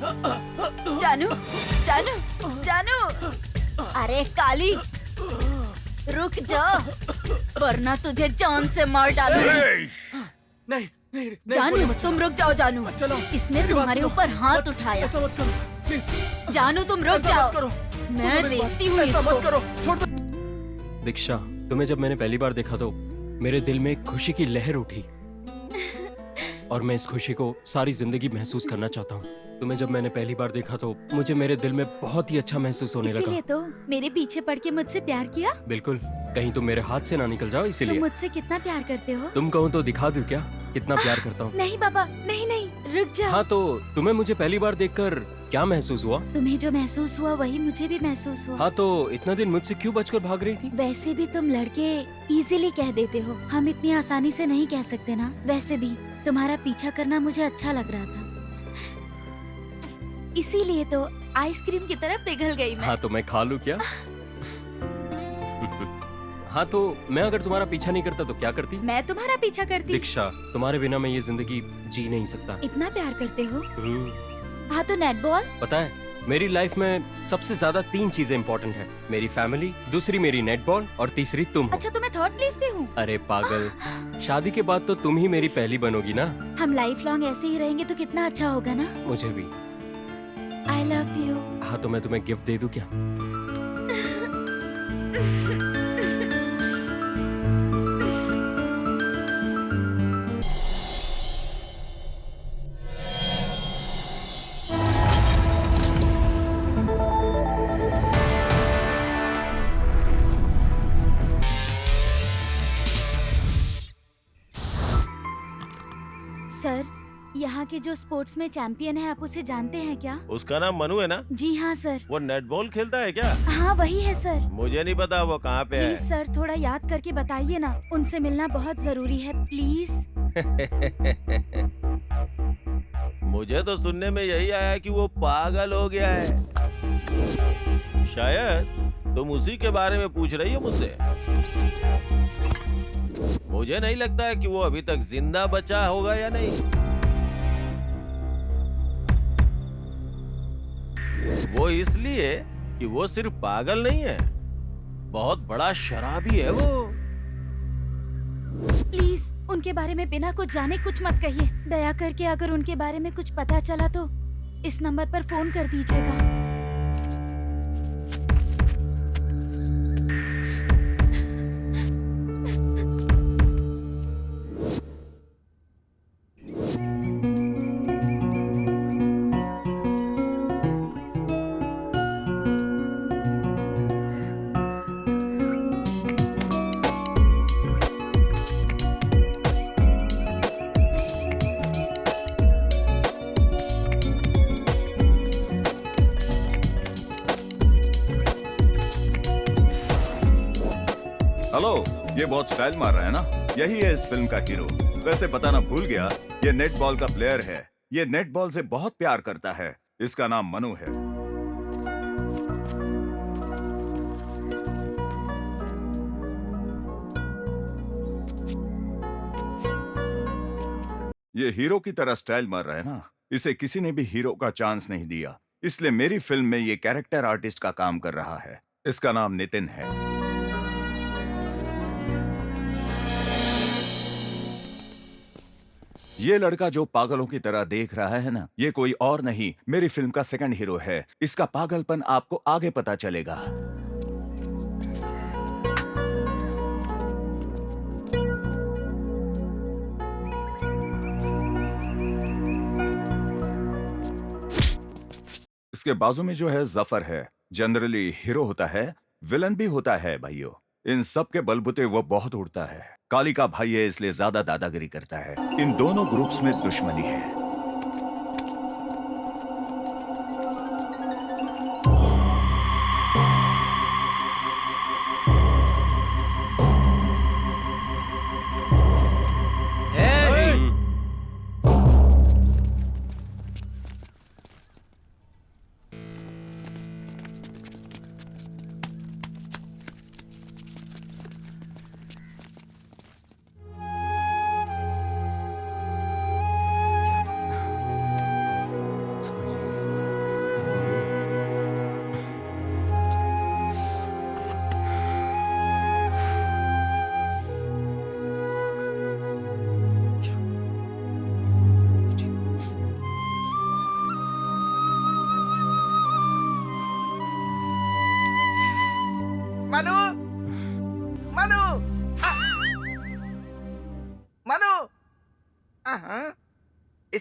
जानू, जानू, जानू, अरे काली, रुक जा, वरना तुझे जान से मार डालूंगी। नहीं नहीं जानू, तुम रुक जाओ जानू। चलो, इसने तुम्हारे ऊपर हाथ उठाया। ऐसा मत करो प्लीज। जानू तुम रुक जाओ, मैं देखती हूँ ऐसा मत इसको। करो, छोड़ दो। दीक्षा, तुम्हें जब मैंने पहली बार देखा तो मेरे दिल में एक खुशी की लहर उठी और मैं इस खुशी को सारी जिंदगी महसूस करना चाहता हूँ। तुम्हें जब मैंने पहली बार देखा तो मुझे मेरे दिल में बहुत ही अच्छा महसूस होने लगा। इसीलिए तो मेरे पीछे पड़ के मुझसे प्यार किया। बिल्कुल, कहीं तुम मेरे हाथ से ना निकल जाओ तुम इसीलिए। मुझसे कितना प्यार करते हो? तुम कहो तो दिखा दूं क्या कितना प्यार करता हूँ? नहीं बाबा, नहीं नहीं, रुक जा। हाँ तो तुम्हें मुझे पहली बार देखकर क्या महसूस हुआ? तुम्हें जो महसूस हुआ वही मुझे भी महसूस हुआ। हाँ तो इतना दिन मुझसे क्यों बचकर भाग रही थी? वैसे भी तुम लड़के इजीली कह देते हो, हम इतनी आसानी से नहीं कह सकते ना। वैसे भी तुम्हारा पीछा करना मुझे अच्छा लग रहा था, इसीलिए तो आइसक्रीम की तरह पिघल गई मैं। हाँ तो मैं खा लूं क्या? हाँ तो मैं अगर तुम्हारा पीछा नहीं करता तो क्या करती? मैं तुम्हारा पीछा करती। दीक्षा, तुम्हारे बिना मैं ये जिंदगी जी नहीं सकता। इतना प्यार करते हो? हाँ तो नेट बॉल। पता है, मेरी लाइफ में सबसे ज्यादा 3 चीजें इम्पोर्टेंट है। मेरी फैमिली, दूसरी मेरी नेटबॉल और तीसरी तुम हो। अच्छा तो मैं थर्ड प्लेस पे हूँ? अरे पागल, शादी के बाद तो तुम ही मेरी पहली बनोगी ना। हम लाइफ लॉन्ग ऐसे ही रहेंगे तो कितना अच्छा होगा ना। मुझे भी। आई लव यू। हाँ तो मैं तुम्हें गिफ्ट दे दूं क्या? सर, यहाँ के जो स्पोर्ट्स में चैंपियन है, आप उसे जानते हैं क्या? उसका नाम मनु है ना? जी हाँ सर। वो नेटबॉल खेलता है क्या? हाँ वही है सर। मुझे नहीं पता वो कहाँ पे प्लीज है। सर थोड़ा याद करके बताइए ना, उनसे मिलना बहुत जरूरी है प्लीज। मुझे तो सुनने में यही आया कि वो पागल हो गया है। शायद तुम उसी के बारे में पूछ रही हो मुझसे। मुझे नहीं लगता है कि वो अभी तक जिंदा बचा होगा या नहीं। वो इसलिए कि वो सिर्फ पागल नहीं है, बहुत बड़ा शराबी है वो। प्लीज उनके बारे में बिना कुछ जाने कुछ मत कहिए। दया करके अगर उनके बारे में कुछ पता चला तो इस नंबर पर फोन कर दीजिएगा। हेलो, ये बहुत स्टाइल मार रहा है ना? यही है इस फिल्म का हीरो। वैसे बताना भूल गया, ये नेट बॉल का प्लेयर है। ये नेट बॉल से बहुत प्यार करता है। इसका नाम मनु है। ये हीरो की तरह स्टाइल मार रहा है ना? इसे किसी ने भी हीरो का चांस नहीं दिया, इसलिए मेरी फिल्म में ये कैरेक्टर आर्टिस्ट का काम कर रहा है। इसका नाम नितिन है। ये लड़का जो पागलों की तरह देख रहा है ना, ये कोई और नहीं, मेरी फिल्म का सेकंड हीरो है। इसका पागलपन आपको आगे पता चलेगा। इसके बाजू में जो है जफर है। जनरली हीरो होता है, विलन भी होता है भाइयों। इन सब के बलबूते वो बहुत उड़ता है। काली का भाई है इसलिए ज्यादा दादागिरी करता है। इन दोनों ग्रुप्स में दुश्मनी है।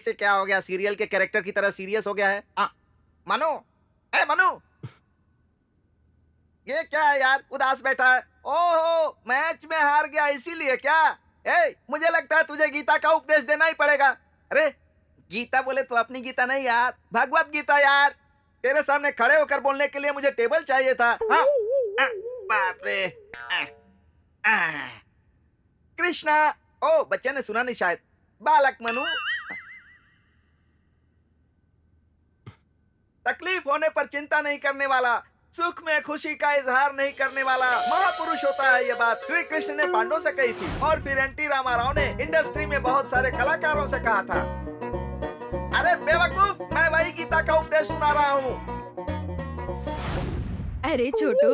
इसे क्या हो गया? सीरियल के कैरेक्टर की तरह सीरियस हो गया है। मनु, ए मनु, ये क्या है यार? उदास बैठा है। ओहो, मैच में हार गया इसीलिए क्या? मुझे लगता है तुझे गीता का उपदेश देना ही पड़ेगा। अरे गीता बोले तो अपनी गीता नहीं यार, भगवत गीता यार। तेरे सामने खड़े होकर बोलने के लिए मुझे टेबल चाहिए था। हाँ? बाप रे। कृष्णा। ओ, बच्चे ने सुना नहीं शायद। बालक मनु। तकलीफ होने पर चिंता नहीं करने वाला, सुख में खुशी का इजहार नहीं करने वाला महापुरुष होता है। ये बात श्री कृष्ण ने पांडवों से कही थी और फिर एनटी रामाराव ने इंडस्ट्री में बहुत सारे कलाकारों से कहा था। अरे बेवकूफ, मैं वही गीता का उपदेश सुना रहा हूँ। अरे छोटू,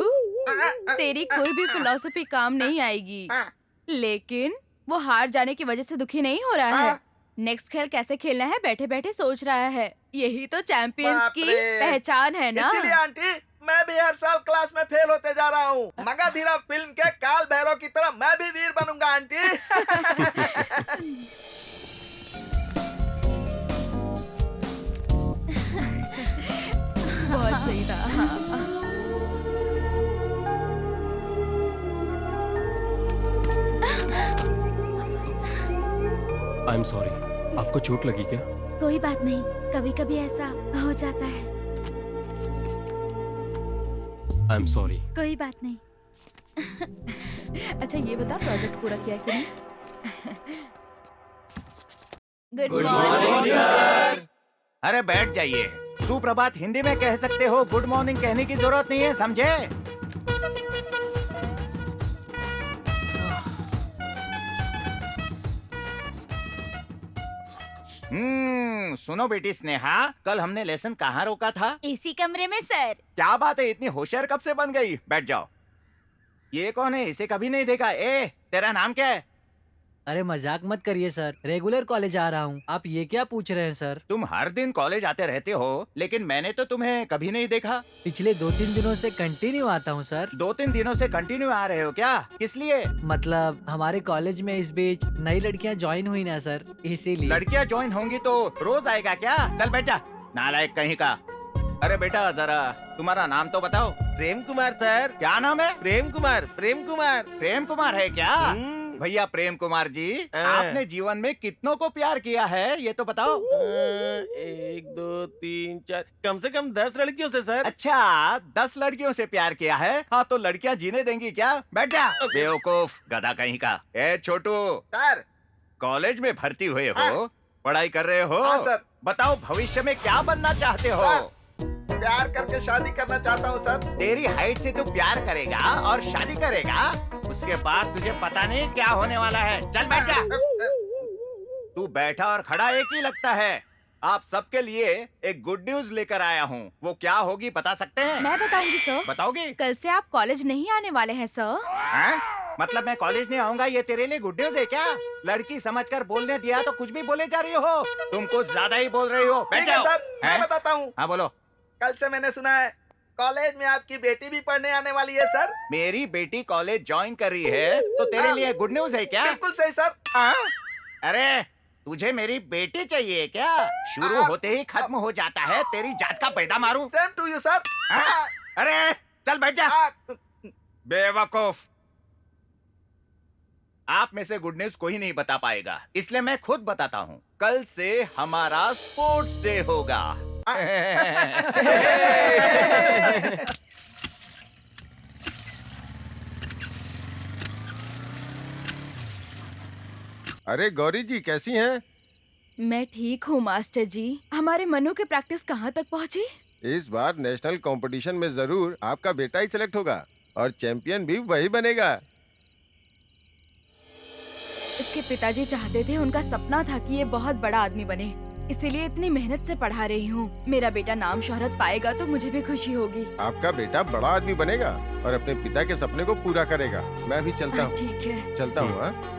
तेरी कोई भी फिलॉसफी काम नहीं आएगी। लेकिन वो हार जाने की वजह से दुखी नहीं हो रहा है। नेक्स्ट खेल कैसे खेलना है बैठे बैठे सोच रहा है। यही तो चैंपियंस की पहचान है ना। इसीलिए आंटी, मैं भी हर साल क्लास में फेल होते जा रहा हूँ। मगधीरा फिल्म के काल भैरव की तरह मैं भी वीर बनूंगा आंटी। बहुत सही था। I am sorry. आपको चोट लगी क्या? कोई बात नहीं, कभी कभी ऐसा हो जाता है। I am sorry. कोई बात नहीं। अच्छा ये बता, प्रोजेक्ट पूरा किया कि नहीं? Good morning sir. अरे बैठ जाइए। सुप्रभात हिंदी में कह सकते हो, गुड मॉर्निंग कहने की जरूरत नहीं है, समझे? सुनो बेटी स्नेहा, कल हमने लेसन कहाँ रोका था? इसी कमरे में सर। क्या बात है, इतनी होशियार कब से बन गई? बैठ जाओ। ये कौन है? इसे कभी नहीं देखा। तेरा नाम क्या है? अरे मजाक मत करिए सर, रेगुलर कॉलेज आ रहा हूँ। आप ये क्या पूछ रहे हैं सर? तुम हर दिन कॉलेज आते रहते हो, लेकिन मैंने तो तुम्हें कभी नहीं देखा। पिछले 2-3 दिनों से कंटिन्यू आता हूँ सर। 2-3 दिनों से कंटिन्यू आ रहे हो क्या? किस लिए? मतलब हमारे कॉलेज में इस बीच नई लड़कियाँ ज्वाइन हुई ना सर, इसीलिए। लड़कियाँ ज्वाइन होंगी तो रोज आएगा क्या? चल बैठ जा, नालायक कहीं का। अरे बेटा जरा तुम्हारा नाम तो बताओ। प्रेम कुमार सर। क्या नाम है? प्रेम कुमार। प्रेम कुमार। प्रेम कुमार है क्या? भैया प्रेम कुमार जी, आपने जीवन में कितनों को प्यार किया है ये तो बताओ। 1 2 3 4, कम से कम 10 लड़कियों से सर। अच्छा, 10 लड़कियों से प्यार किया है? हाँ तो लड़कियाँ जीने देंगी क्या? बैठ जा बेवकूफ गधा कहीं का। छोटू सर, कॉलेज में भर्ती हुए हो, पढ़ाई कर रहे हो? हाँ सर। बताओ भविष्य में क्या बनना चाहते हो? प्यार करके शादी करना चाहता हूँ सर। तेरी हाइट से तू प्यार करेगा और शादी करेगा, उसके बाद तुझे पता नहीं क्या होने वाला है। चल बैठ जा। तू बैठा और खड़ा एक ही लगता है। आप सबके लिए एक गुड न्यूज लेकर आया हूँ। वो क्या होगी बता सकते हैं? मैं बताऊंगी सर। बताओगी? कल से आप कॉलेज नहीं आने वाले हैं सर। मतलब मैं कॉलेज नहीं आऊंगा, ये तेरे लिए गुड न्यूज है क्या? लड़की समझकर बोलने दिया तो कुछ भी बोले जा रही हो। तुम कुछ ज्यादा ही बोल रही हो। बैठ जाओ। सर, मैं बताता हूँ। हाँ बोलो। कल से मैंने सुना है कॉलेज में आपकी बेटी भी पढ़ने आने वाली है सर। मेरी बेटी कॉलेज ज्वाइन कर रही है तो तेरे लिए गुड न्यूज है क्या? बिल्कुल सही सर। अरे तुझे मेरी बेटी चाहिए क्या? शुरू होते ही खत्म हो जाता है। तेरी जात का पैदा मारूं? Same to you sir. अरे चल बैठ जा बेवकूफ। आप में से गुड न्यूज कोई नहीं बता पाएगा, इसलिए मैं खुद बताता हूँ। कल से हमारा स्पोर्ट्स डे होगा। अरे गौरी जी कैसी हैं? मैं ठीक हूँ मास्टर जी। हमारे मनु की प्रैक्टिस कहाँ तक पहुँची? इस बार नेशनल कंपटीशन में जरूर आपका बेटा ही सिलेक्ट होगा और चैंपियन भी वही बनेगा। इसके पिताजी चाहते थे, उनका सपना था कि ये बहुत बड़ा आदमी बने, इसीलिए इतनी मेहनत से पढ़ा रही हूँ। मेरा बेटा नाम शोहरत पाएगा तो मुझे भी खुशी होगी। आपका बेटा बड़ा आदमी बनेगा और अपने पिता के सपने को पूरा करेगा। मैं भी चलता हूँ। ठीक है, चलता हूँ।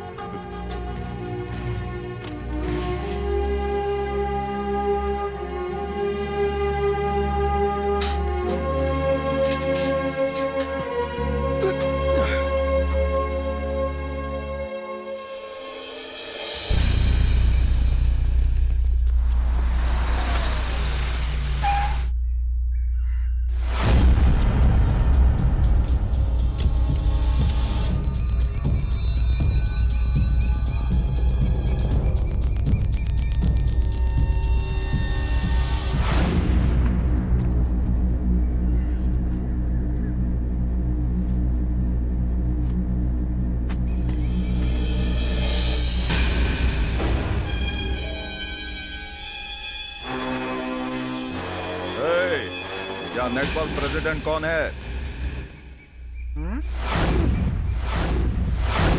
क्या नेटबॉल प्रेसिडेंट कौन है?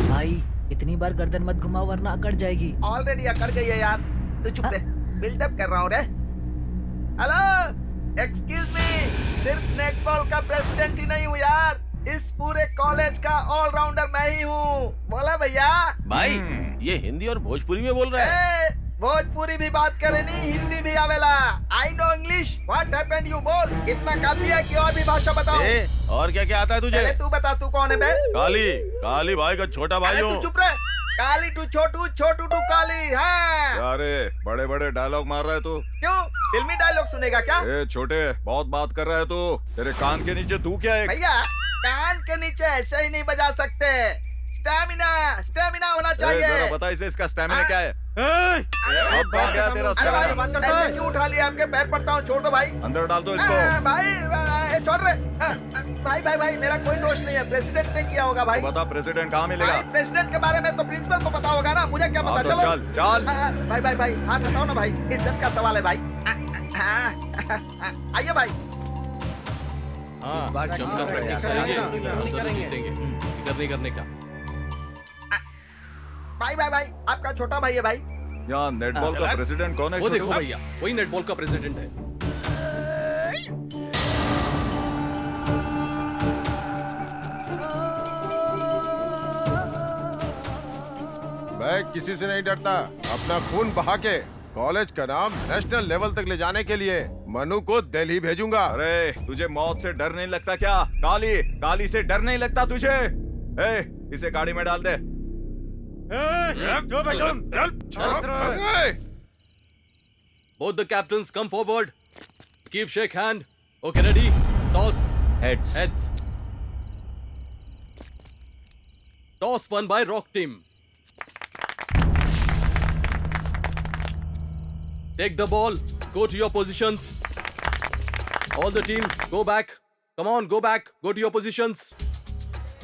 भाई इतनी बार गर्दन मत घुमाओ वरना अकड़ जाएगी। ऑलरेडी अकड़ गई है यार, तू चुप रह, बिल्डअप कर रहा हूँ रे। हेलो, एक्सक्यूज मी, सिर्फ नेटबॉल का प्रेसिडेंट ही नहीं हूँ यार, इस पूरे कॉलेज का ऑलराउंडर मैं ही हूँ। बोला भैया। भाई ये हिंदी और भोजपुरी में बोल रहा है। भोजपुरी भी बात करे नहीं, हिंदी भी आवेला। I know English. What happened you बोल, इतना काफी है कि और भी भाषा बताओ। और क्या क्या आता है तुझे? पहले तू बता, तू कौन है बे? काली, काली भाई का छोटा भाई अरे हूँ। तू चुप रह। काली टू छोटू, छोटू टू काली। हाँ। अरे बड़े बड़े डायलॉग मार रहा है तू। क्यों, फिल्मी डायलॉग सुनेगा क्या? ए छोटे, बहुत बात कर रहा है तू। तेरे कान के नीचे तू क्या है? भैया कान के नीचे ऐसे ही नहीं बजा सकते, स्टैमिना, स्टैमिना होना चाहिए। जरा बता इसे, इसका स्टैमिना क्या है? अब बस गया तेरा अरे भाई स्टैमिना। ऐसे क्यों उठा लिया? आपके पैर पड़ता हूँ, छोड़ दो भाई। अंदर डाल दो इसको। भाई छोड़ रहे। भाई भाई भाई मेरा कोई दोष नहीं है, प्रेसिडेंट ने किया होगा भाई। तो बता प्रेसिडेंट कहाँ मिलेगा? भाई प्रेसिडेंट के बारे में तो प्रिंसिपल को पता होगा ना, मुझे क्या पता। तो चलो चल चल। भाई भाई भाई हाथ हटाओ ना भाई, इज्जत का सवाल है भाई। आइए भाई। इस बार जमकर प्रैक्टिस करेंगे, जरूर जीतेंगे। इधर नहीं करने का। भाई भाई भाई आपका छोटा भाई है भाई। यहाँ नेटबॉल का प्रेसिडेंट कौन है? वो देखो छोटू? भैया, वही नेटबॉल का प्रेसिडेंट है। मैं किसी से नहीं डरता। अपना खून बहा के कॉलेज का नाम नेशनल लेवल तक ले जाने के लिए मनु को दिल्ली भेजूंगा। अरे तुझे मौत से डर नहीं लगता क्या? काली, काली से डर नहीं लगता तुझे? इसे गाड़ी में डाल दे। Both the captains come forward. Keep shake hand. Okay, ready? Toss. Heads. Heads. Toss won by Rock team. Take the ball. Go to your positions. All the team, go back. Come on, go back. Go to your positions.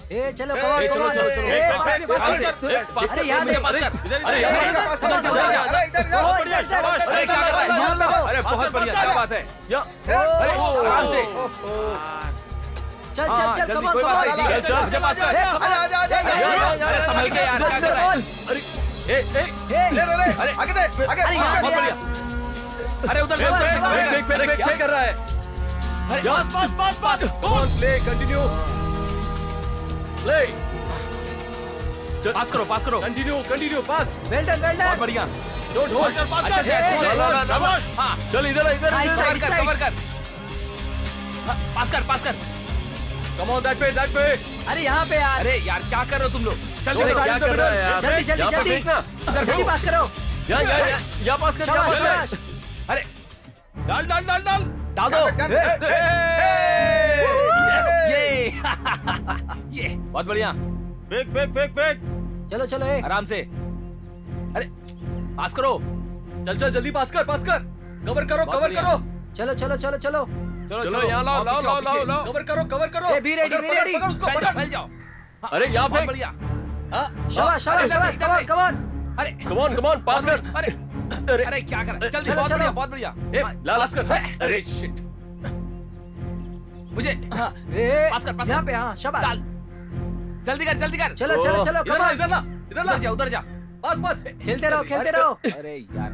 ए चलो ए, चलो, चलो, चलो। अरे यार मुझे पास कर। अरे यार, इधर जाओ, अरे क्या कर रहा है? अरे बहुत बढ़िया, क्या बात है? अरे आराम से। चल चल चल कम ऑन चल चल, मुझे पास कर। अरे संभल के यार, क्या कर रहा है? अरे अरे आगे दे, आगे। बहुत बढ़िया। अरे उधर से क्या कर रहा है? Pass come on, play continue. Play pass करो कंटिन्यू पास। वेल डन बहुत बढ़िया। डोंट होल्ड, अच्छे से हां चल इधर कवर कर। पास कर। कम ऑन दैट पे। अरे यहाँ पे यार। अरे यार क्या कर रहे हो तुम लोग? चल क्या कर रहा है यार? जल्दी पास करो। या पास कर। अरे डाल दो। ये बहुत बढ़िया। फेक चलो चलो आराम से। अरे पास करो। चल जल्दी पास कर। कवर करो। चलो यहाँ लाओ। कवर करो। ए, be ready, be ready। पकड़ उसको, फैल जाओ। अरे यहाँ पे बढ़िया। शाबाश कम ऑन। अरे कम ऑन पास कर। अरे क्या कर रहा है? चल बहुत बढ़िया। पास कर। अरे शिट, मुझे पास कर। यहाँ पे हाँ शाबाश। जल्दी कर। चलो कम ऑन। उधर जा। पास। खेलते रहो। अरे यार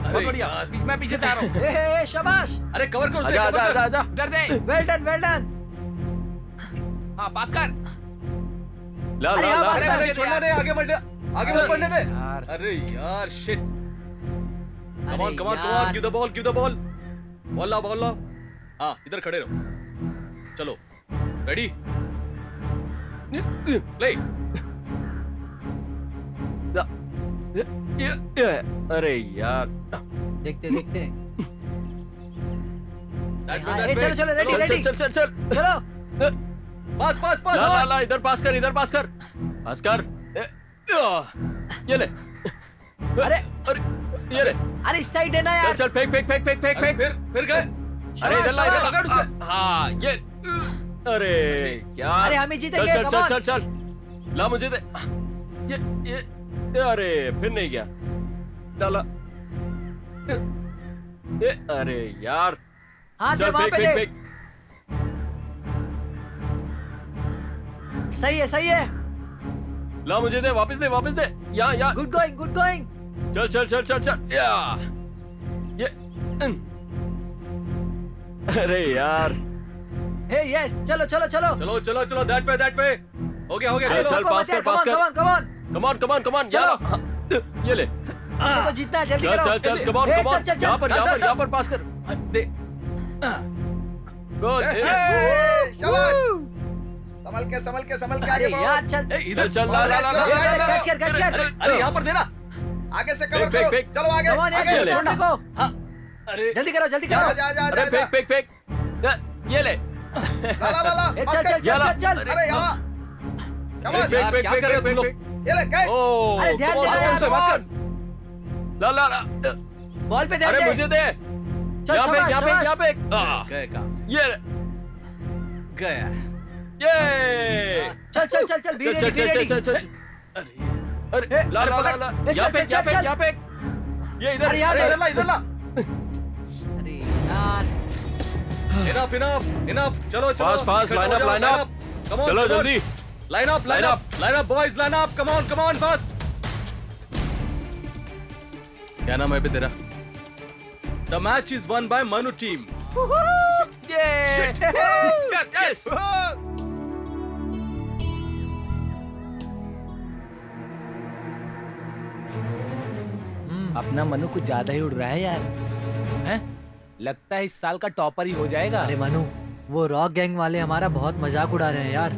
बहुत बढ़िया। मैं पीछे से आ रहा हूँ। ए शाबाश। अरे कवर कर उसे। आजा। इधर दे। Well done. हाँ पास कर। अरे यहाँ पास कर। मुझे छोड़ना नहीं, आगे बढ़ने दे। अरे यार shit. Come on give the ball. Ball लाओ। हाँ इधर खड़े रहो। चलो रेडी प्ले। अरे यार देखते चलो रेडी चलो पास ला इधर पास कर। ये ले। अरे ये ले। अरे इस साइड है ना यार। चल फेंक। फिर गए। अरे इधर ला पकड़ उसे। हाँ ये। अरे क्या? अरे हम ही जीतेंगे। चल ला मुझे दे। ये अरे फिर नहीं गया। डाला। अरे यार हाँ दे चल वहाँ फेंक पे फेंक दे। फेंक। सही है। ला मुझे दे, वापस दे, वापस दे। यहाँ। Good going. चल चल चल चल चल। या ये अरे यार। हे यस, चलो। चलो दैट पे हो गया चल चल पास कर। Come on. कम ऑन चलो। ये ले। तो जीतना है, जल्दी करो। चल कम ऑन। यहाँ पर पास कर। दे। गुड। शाबाश। संभल के अरे आगे बढ़ो। यार चल। इधर चल। ला कैच कर। अरे यहाँ पर देना। आगे से कवर फेंक, करो। फेंक। चलो आगे। Come on, आगे चले। छोड़ देखो। अरे जल्दी करो। जा अरे फेंक। ये ले। ला ए, पास कर। चल। अरे यहाँ शाबाश। फेंक, क्या कर रहे हो तुम लोग? ये ले कैच। ओह, अरे ध्यान come on, देना come यार, on, come बात on। कर। ला। बॉल पे ध्यान अरे दे। मुझे दे। चल, यहाँ शाबाश। पे। गए काम से ये ले। गया। ये। चल बी रेडी। चल। अरे ला। यहाँ पे। ये इधर। अरे यार, इधर ला। अरे यार इनफ चलो Fast, line up. चलो जल्दी। Line up boys line up come on fast. क्या नाम है बे तेरा? The match is one by Manu team. Yes अपना मनु कुछ ज्यादा ही उड़ रहा है यार। हैं? लगता है इस साल का टॉपर ही हो जाएगा। अरे मनु, वो रॉक गैंग वाले हमारा बहुत मजाक उड़ा रहे हैं यार।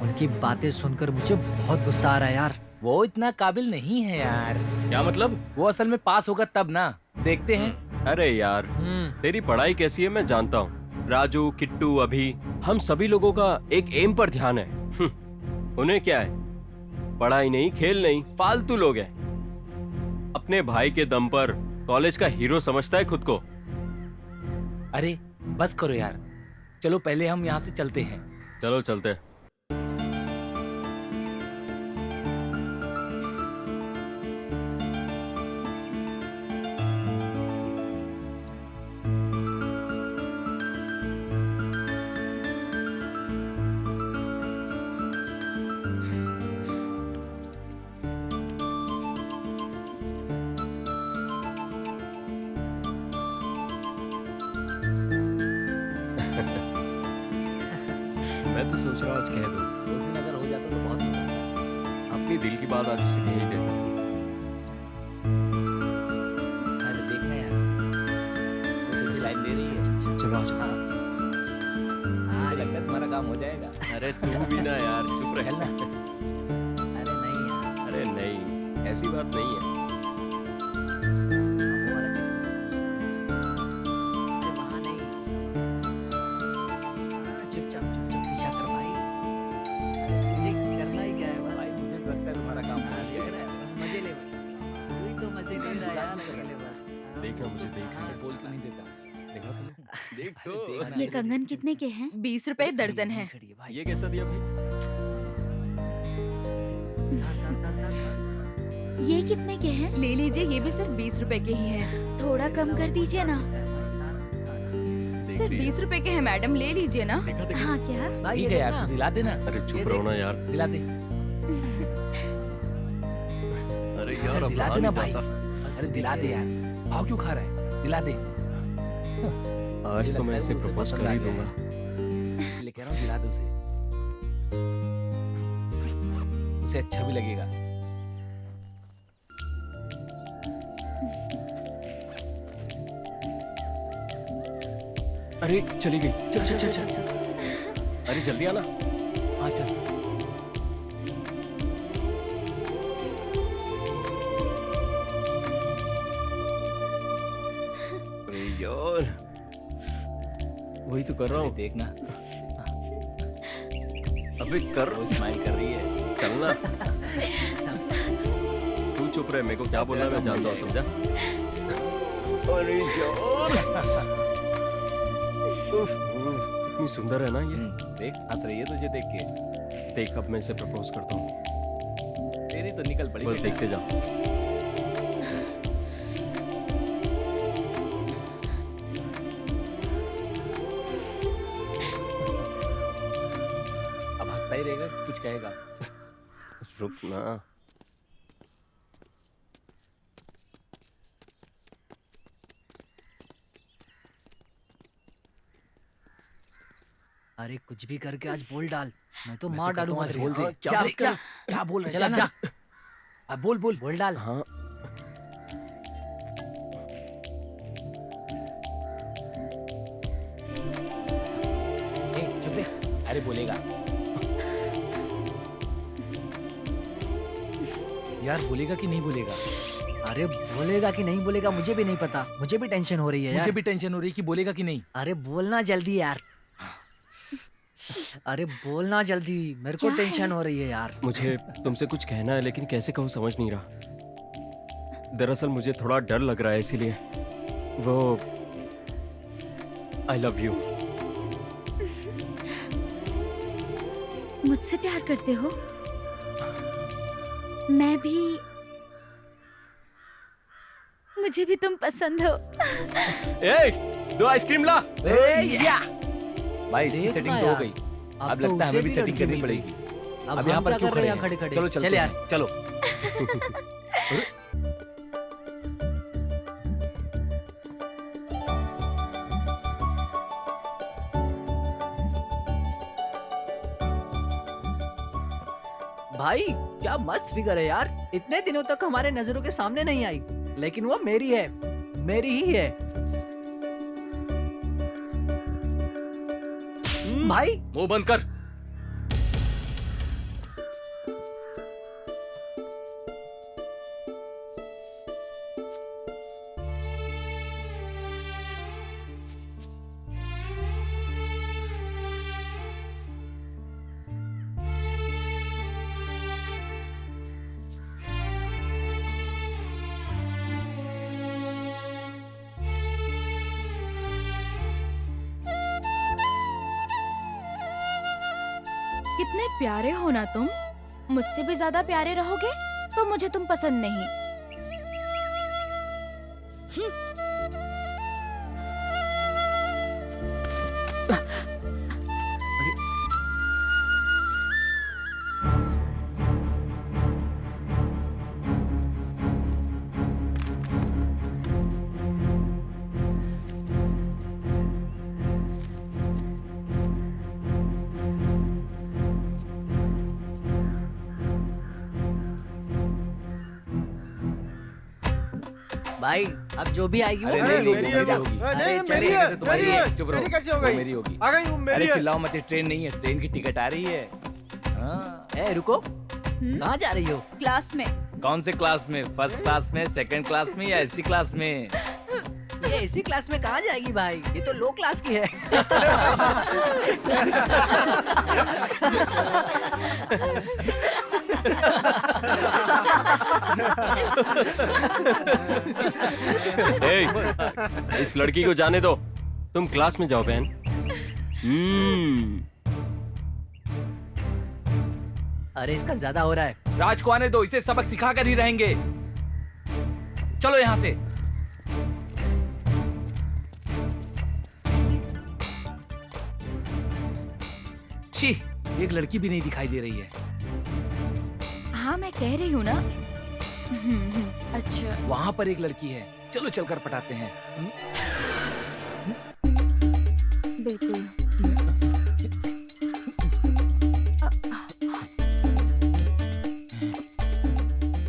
उनकी बातें सुनकर मुझे बहुत गुस्सा आ रहा है यार। वो इतना काबिल नहीं है यार। क्या मतलब? वो असल में पास होगा तब ना, देखते हैं। अरे यार, तेरी पढ़ाई कैसी है मैं जानता हूँ। राजू, किट्टू, अभी हम सभी लोगों का एक एम पर ध्यान है। उन्हें क्या है, पढ़ाई नहीं, खेल नहीं, फालतू लोग हैं। अपने भाई के दम पर कॉलेज का हीरो समझता है खुद को। अरे बस करो यार, चलो पहले हम यहाँ से चलते हैं। चलो चलते। मैं तो सोच रहा हूँ आज कह दूँ। उस दिन अगर हो जाता तो बहुत मजा आता। अपनी दिल की बात आज उसे कह ही देता। अरे देखना यार, वो तुझे लाइन दे रही है। चलो आज। मुझे लगता है तुम्हारा काम हो जाएगा। अरे तू भी ना यार, चुप रह। चल ना। अरे नहीं यार, अरे नहीं, ऐसी बात नहीं है। वो वाला चल। अरे वहाँ नहीं। चुपचाप पीछा कर भाई। मुझे करना ही क्या है बस। भाई मुझे तो लगता है तुम्हारा काम हो देख जाएगा। रहा है, बस मजे ले भाई। तू ही तो मजे ले रहा है यार, मजे ले बस। देखना मुझे, देखना। हाँ, बोल क्यों नहीं देता? देखा तूने? देख तो। अरे देखना। ये कंगन कितने के हैं? 20 रुपए दर्जन है। खड़ी भाई। ये कैसा दिया भाई? ये कितने के हैं? ले लीजिए, ये भी सिर्फ 20 रुपए के ही हैं। थोड़ा कम कर दीजिए ना। सिर्फ 20 रुपए के हैं मैडम, ले लीजिए ना। देखा देखा। हाँ क्या? भाई ठीक ये है यार, देखना। तू दिला देना। अरे ये चुप रहो ना यार। दिला दे। अरे यार, अब दिला रहा देना नहीं भाई। जाता। अरे दिला दे यार, भाव क्यों खा रहा है? दिला दे। आज तो मैं इसे मुझे प्रपोज पसंद कर आ ही गया दूंगा। है। इसलिए कह रहा हूँ, दिला दे उसे। उसे अच्छा भी लगेगा। अरे चली गई। चल चल चल चल। अरे जल्दी आना। हाँ चल। अरे यार, वही तो कर रहा अरे हूँ। देखना, अबे कर। वो स्माइल कर रही है। चलना। तू चुप रहे, मेरे को क्या बोलना है मैं जानता हूँ, समझा? अरे यार, उफ, कितनी सुंदर है ना ये। देख हंस रही है तुझे देख के। देख, अब मैं इसे प्रपोज करता हूँ। तेरी तो निकल पड़ी। बस बेटा। देखते जाओ। ही रहेगा कि कुछ कहेगा। रुक ना। अरे कुछ भी करके आज बोल डाल, मैं तो मैं मार तो कहता डालूंगा हूँ आज तेरे बोल को। दे। जा, क्या चल, क्या बोल रहे चल हैं? अब जा जा, ना। बोल बोल। बोल डाल। हाँ चुप रहे। अरे बोलेगा यार, बोलेगा कि नहीं बोलेगा? अरे बोलेगा कि नहीं बोलेगा मुझे भी नहीं पता, मुझे भी टेंशन हो रही है यार। मुझे भी टेंशन हो रही है कि बोलेगा कि नहीं। अरे बोलना जल्दी यार, अरे बोलना जल्दी, मेरे को क्या टेंशन है? हो रही है यार। मुझे तुमसे कुछ कहना है लेकिन कैसे कहूँ समझ नहीं रहा। दरअसल मुझे थोड़ा डर लग रहा है इसीलिए। वो आई लव यू। मुझसे प्यार करते हो? मैं भी, मुझे भी तुम पसंद हो। ए, 2 आइसक्रीम ला। भाई इसकी देखना सेटिंग तो हो यार, गई। अब अब तो लगता है उसे हमें भी भी सेटिंग लड़की करनी मिल पड़ेगी। गई। अब हम यहाँ पर क्या क्यों कर रहे खड़े हैं हैं? खड़े खड़े? चलो चलते चल यार। हैं, चलो। भाई क्या मस्त फिगर है यार, इतने दिनों तक हमारे नजरों के सामने नहीं आई, लेकिन वो मेरी है, मेरी ही है। भाई मुंह बंद कर। कितने प्यारे हो ना तुम। मुझसे भी ज्यादा प्यारे रहोगे तो मुझे तुम पसंद नहीं। भाई अब जो भी आएगी वो अरे मेरी नहीं, होगी, मेरी समझा? होगी। अरे नहीं, चले, मेरी है, तुम्हारी मेरी है। है। चुप रहो। मेरी कैसे हो वो गई? मेरी होगी। आ गई वो मेरी अरे है। चिल्लाओ मत, ये ट्रेन नहीं है, ट्रेन की टिकट आ रही है। हाँ। ए रुको, कहाँ जा रही हो? क्लास में। कौन से क्लास में? फर्स्ट क्लास में, सेकंड क्लास में या एसी क्लास में? ये इसी क्लास में कहाँ जाएगी भाई, ये तो लो क्लास की है। ए, इस लड़की को जाने दो, तुम क्लास में जाओ बहन। अरे इसका ज्यादा हो रहा है। राज को आने दो, इसे सबक सिखा कर ही रहेंगे। चलो यहाँ से। छी, एक लड़की भी नहीं दिखाई दे रही है। हाँ मैं कह रही हूँ ना। अच्छा वहाँ पर एक लड़की है, चलो चलकर पटाते हैं। बिल्कुल।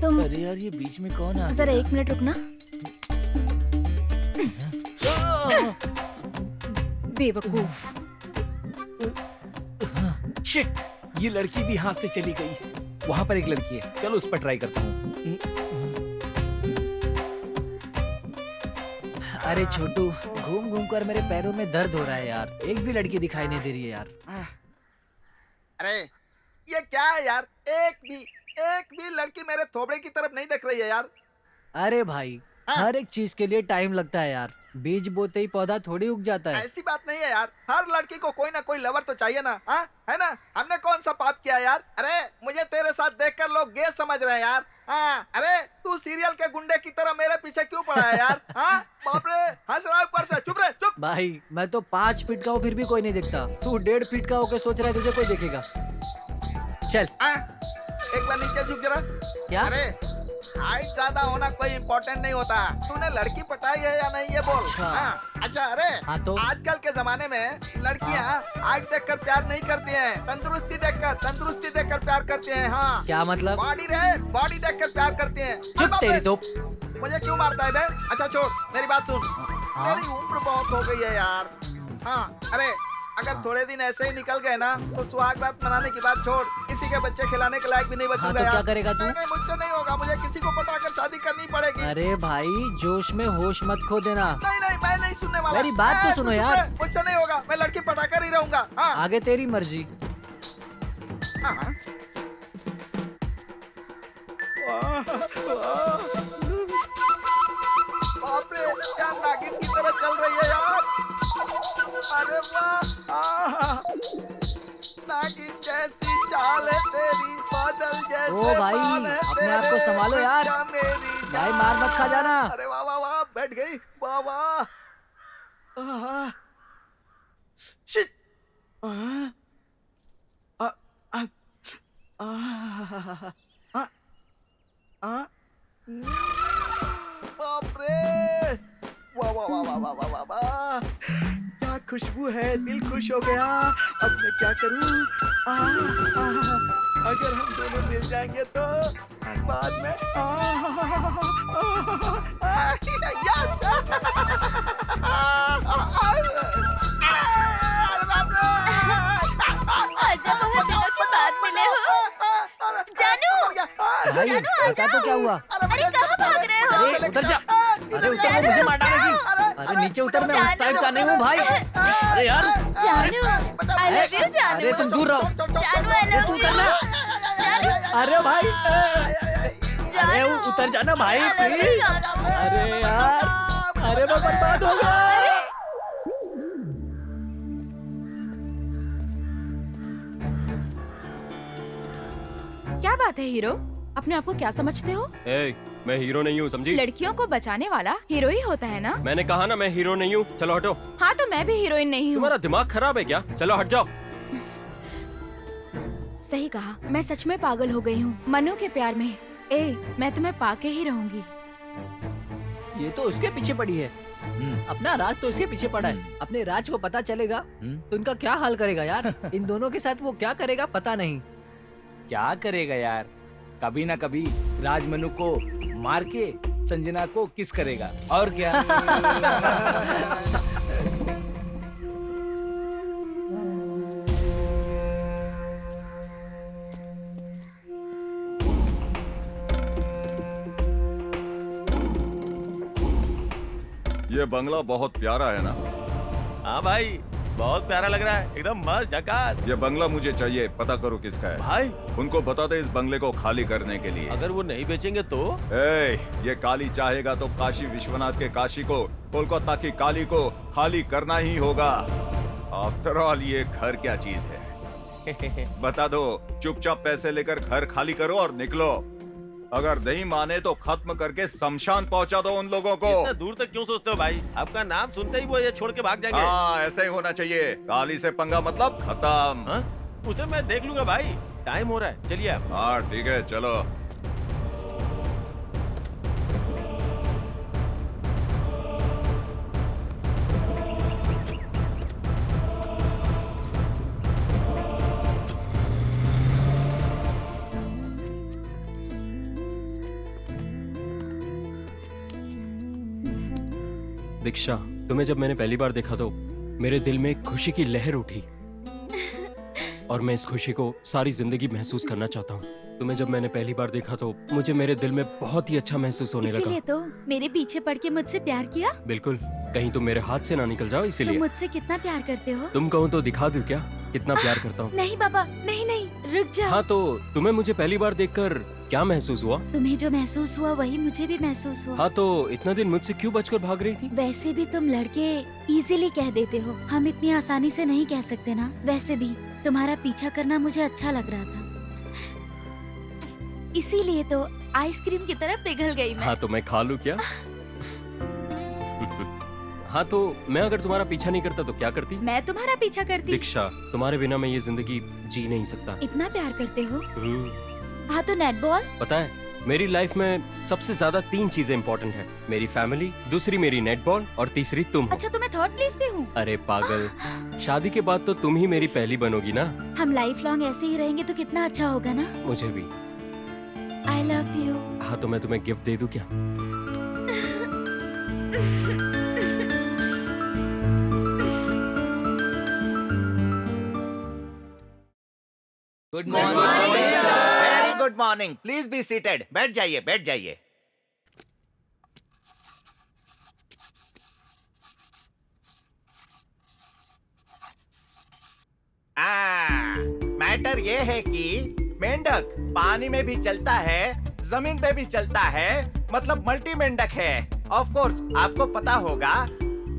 तुम अरे यार, ये बीच में कौन आ जरा 1 मिनट रुकना। बेवकूफ। शिट, ये लड़की भी हाथ से चली गई। वहाँ पर एक लड़की है, चलो उस पर ट्राई करता हूँ। अरे छोटू, घूम घूम कर मेरे पैरों में दर्द हो रहा है यार, एक भी लड़की दिखाई नहीं दे रही है यार। अरे ये क्या है यार, एक भी लड़की मेरे थोबड़े की तरफ नहीं देख रही है यार। अरे भाई हर एक चीज के लिए टाइम लगता है यार, बीज बोते ही पौधा थोड़ी उग जाता है। ऐसी बात नहीं है यार, हर लड़की को कोई ना कोई लवर तो चाहिए ना, हाँ है ना। हमने कौन सा पाप किया यार? अरे मुझे तेरे साथ देखकर लोग गे समझ रहे हैं यार। हाँ अरे तू सीरियल के गुंडे की तरह मेरे पीछे क्यों पड़ा है यार? हाँ बाप रे, हंस रहा है ऊपर से। चुप रहे, चुप। भाई मैं तो 5 फीट का हूँ फिर भी कोई नहीं दिखता, तू 1.5 फीट का होके सोच रहा है तुझे कोई देखेगा? चल। एक बार नीचे झुक जरा। क्या? अरे हाइट ज्यादा होना कोई इम्पोर्टेंट नहीं होता। तूने लड़की पटाई है या नहीं ये बोल। अच्छा। अच्छा अरे हाँ तो? आजकल के जमाने में लड़कियां हाइट देखकर प्यार नहीं करती हैं, तंदुरुस्ती देखकर प्यार करती हैं। हाँ क्या मतलब? बॉडी देखकर प्यार करती हैं। चुप तेरी तो। मुझे क्यों मारता है बे? अच्छा छोड़, मेरी बात सुन। मेरी उम्र बहुत हो गई है यार। हाँ अरे अगर थोड़े दिन ऐसे ही निकल गए ना तो सुहाग रात मनाने की बात छोड़, किसी के बच्चे खिलाने के लायक भी नहीं बचूंगा। हाँ, तो यार। क्या करेगा तू? नहीं, मुझसे नहीं होगा, मुझे किसी को पटाकर शादी करनी पड़ेगी। अरे भाई जोश में होश मत खो देना। नहीं मैं नहीं सुनने वाला। मेरी बात तो सुनो यार। मुझसे नहीं होगा, मैं लड़की पटाकर ही रहूंगा। हाँ। आगे तेरी मर्जी। हाँ। बाप रे क्या नागिन की तरह चल रही है यार। अरे वाह, नागिन जैसी चाल है तेरी, बादल जैसे ओ भाई, बाल है अपने आप को तेरे, संभालो यार। बच्चा मेरी भाई मार मत खा जाना। अरे वाह वाह वाह, बैठ गई। वाह वाह। शिट। बाप रे, वाह वाह वाह वाह वाह वाह वाह वाह, क्या खुशबू है, दिल खुश हो गया। अब मैं क्या करूं? अगर हम दोनों मिल जाएंगे तो बाद में यस। आजा, बहुत दिनों के बाद मिले हो। जानू! भाई बता तो क्या हुआ? अरे कहाँ भाग रहे हो? अरे उतर जा। अरे उतर, वो मुझे मार डालेगी। अरे नीचे उतर, मैं उस टाइप का नहीं हूँ भाई। अरे यार जानू, I love you, जानू। अरे तुम दूर रहो। जानू, I love तू you। उतरना। जानू, अरे भाई, अरे उतर जाना भाई प्लीज। अरे यार, अरे मैं बर्बाद हो गया। क्या बात है हीरो, अपने आप को क्या समझते हो? ए, मैं हीरो नहीं हूँ, समझी? लड़कियों को बचाने वाला हीरो ही होता है ना? मैंने कहा ना मैं हीरो नहीं हूँ। चलो हटो। हाँ तो मैं भी हीरोइन नहीं हूँ। तुम्हारा दिमाग खराब है क्या? चलो हट जाओ। सही कहा, मैं सच में पागल हो गई हूँ मनु के प्यार में। मैं तुम्हें पाके ही रहूंगी। ये तो उसके पीछे पड़ी है। अपना राज तो उसके पीछे पड़ा है। अपने राज को पता चलेगा तो इनका क्या हाल करेगा यार। इन दोनों के साथ वो क्या करेगा पता नहीं। क्या करेगा यार, कभी ना कभी राजमनु को मार के संजना को किस करेगा और क्या। ये बंगला बहुत प्यारा है ना? हाँ भाई, बहुत प्यारा लग रहा है, एकदम मस्त झकास। ये बंगला मुझे चाहिए, पता करो किसका है। भाई उनको बता दे इस बंगले को खाली करने के लिए। अगर वो नहीं बेचेंगे तो? ये काली चाहेगा तो काशी विश्वनाथ के काशी को, कोलकाता की काली को खाली करना ही होगा। आफ्टर ऑल ये घर क्या चीज है? बता दो, चुपचाप पैसे लेकर घर खाली करो और निकलो। अगर नहीं माने तो खत्म करके शमशान पहुंचा दो उन लोगों को। इतना दूर तक क्यों सोचते हो भाई? आपका नाम सुनते ही वो ये छोड़ के भाग जाएंगे। हाँ ऐसा ही होना चाहिए। काली से पंगा मतलब खत्म। हाँ? उसे मैं देख लूंगा भाई, टाइम हो रहा है, चलिए आप। हाँ ठीक है चलो। दीक्षा, तुम्हें जब मैंने पहली बार देखा तो मेरे दिल में एक खुशी की लहर उठी और मैं इस खुशी को सारी जिंदगी महसूस करना चाहता हूँ। तुम्हें जब मैंने पहली बार देखा तो मुझे मेरे दिल में बहुत ही अच्छा महसूस होने लगा। इसीलिए तो मेरे पीछे पड़ के मुझसे प्यार किया। बिल्कुल, कहीं तुम मेरे हाथ से ना निकल जाओ तुम इसीलिए। मुझसे कितना प्यार करते हो? तुम कहो तो दिखा दूं क्या कितना प्यार करता हूँ? नहीं बाबा, नहीं नहीं, रुक जाओ। हाँ तो तुम्हें मुझे पहली बार देखकर क्या महसूस हुआ? तुम्हें जो महसूस हुआ वही मुझे भी महसूस हुआ। हाँ तो इतना दिन मुझसे क्यों बचकर भाग रही थी? वैसे भी तुम लड़के इजीली कह देते हो, हम इतनी आसानी से नहीं कह सकते ना। वैसे भी तुम्हारा पीछा करना मुझे अच्छा लग रहा था, इसीलिए तो आइसक्रीम की तरह पिघल गई मैं। हाँ तो मैं खा लूं क्या? हाँ तो मैं अगर तुम्हारा पीछा नहीं करता तो क्या करती? मैं तुम्हारा पीछा करती। दीक्षा, तुम्हारे बिना मैं ये जिंदगी जी नहीं सकता। इतना प्यार करते हो? हम्म, हाँ तो नेटबॉल। पता है मेरी लाइफ में सबसे ज्यादा 3 चीजें इम्पोर्टेंट है। मेरी फैमिली, दूसरी मेरी नेटबॉल और तीसरी तुम हो। अच्छा तो मैं थर्ड प्लेस पे हूँ। अरे पागल, शादी के बाद तो तुम ही मेरी पहली बनोगी ना। हम लाइफ लॉन्ग ऐसे ही रहेंगे तो कितना अच्छा होगा ना। मुझे भी। आई लव यू। हाँ तो मैं तुम्हें गिफ्ट दे दूं क्या? Good very good morning. Please be seated. बैठ जाइए, बैठ जाइए। मैटर ये है कि मेंढक पानी में भी चलता है, जमीन पे भी चलता है, मतलब मल्टी मेंढक है। ऑफ कोर्स आपको पता होगा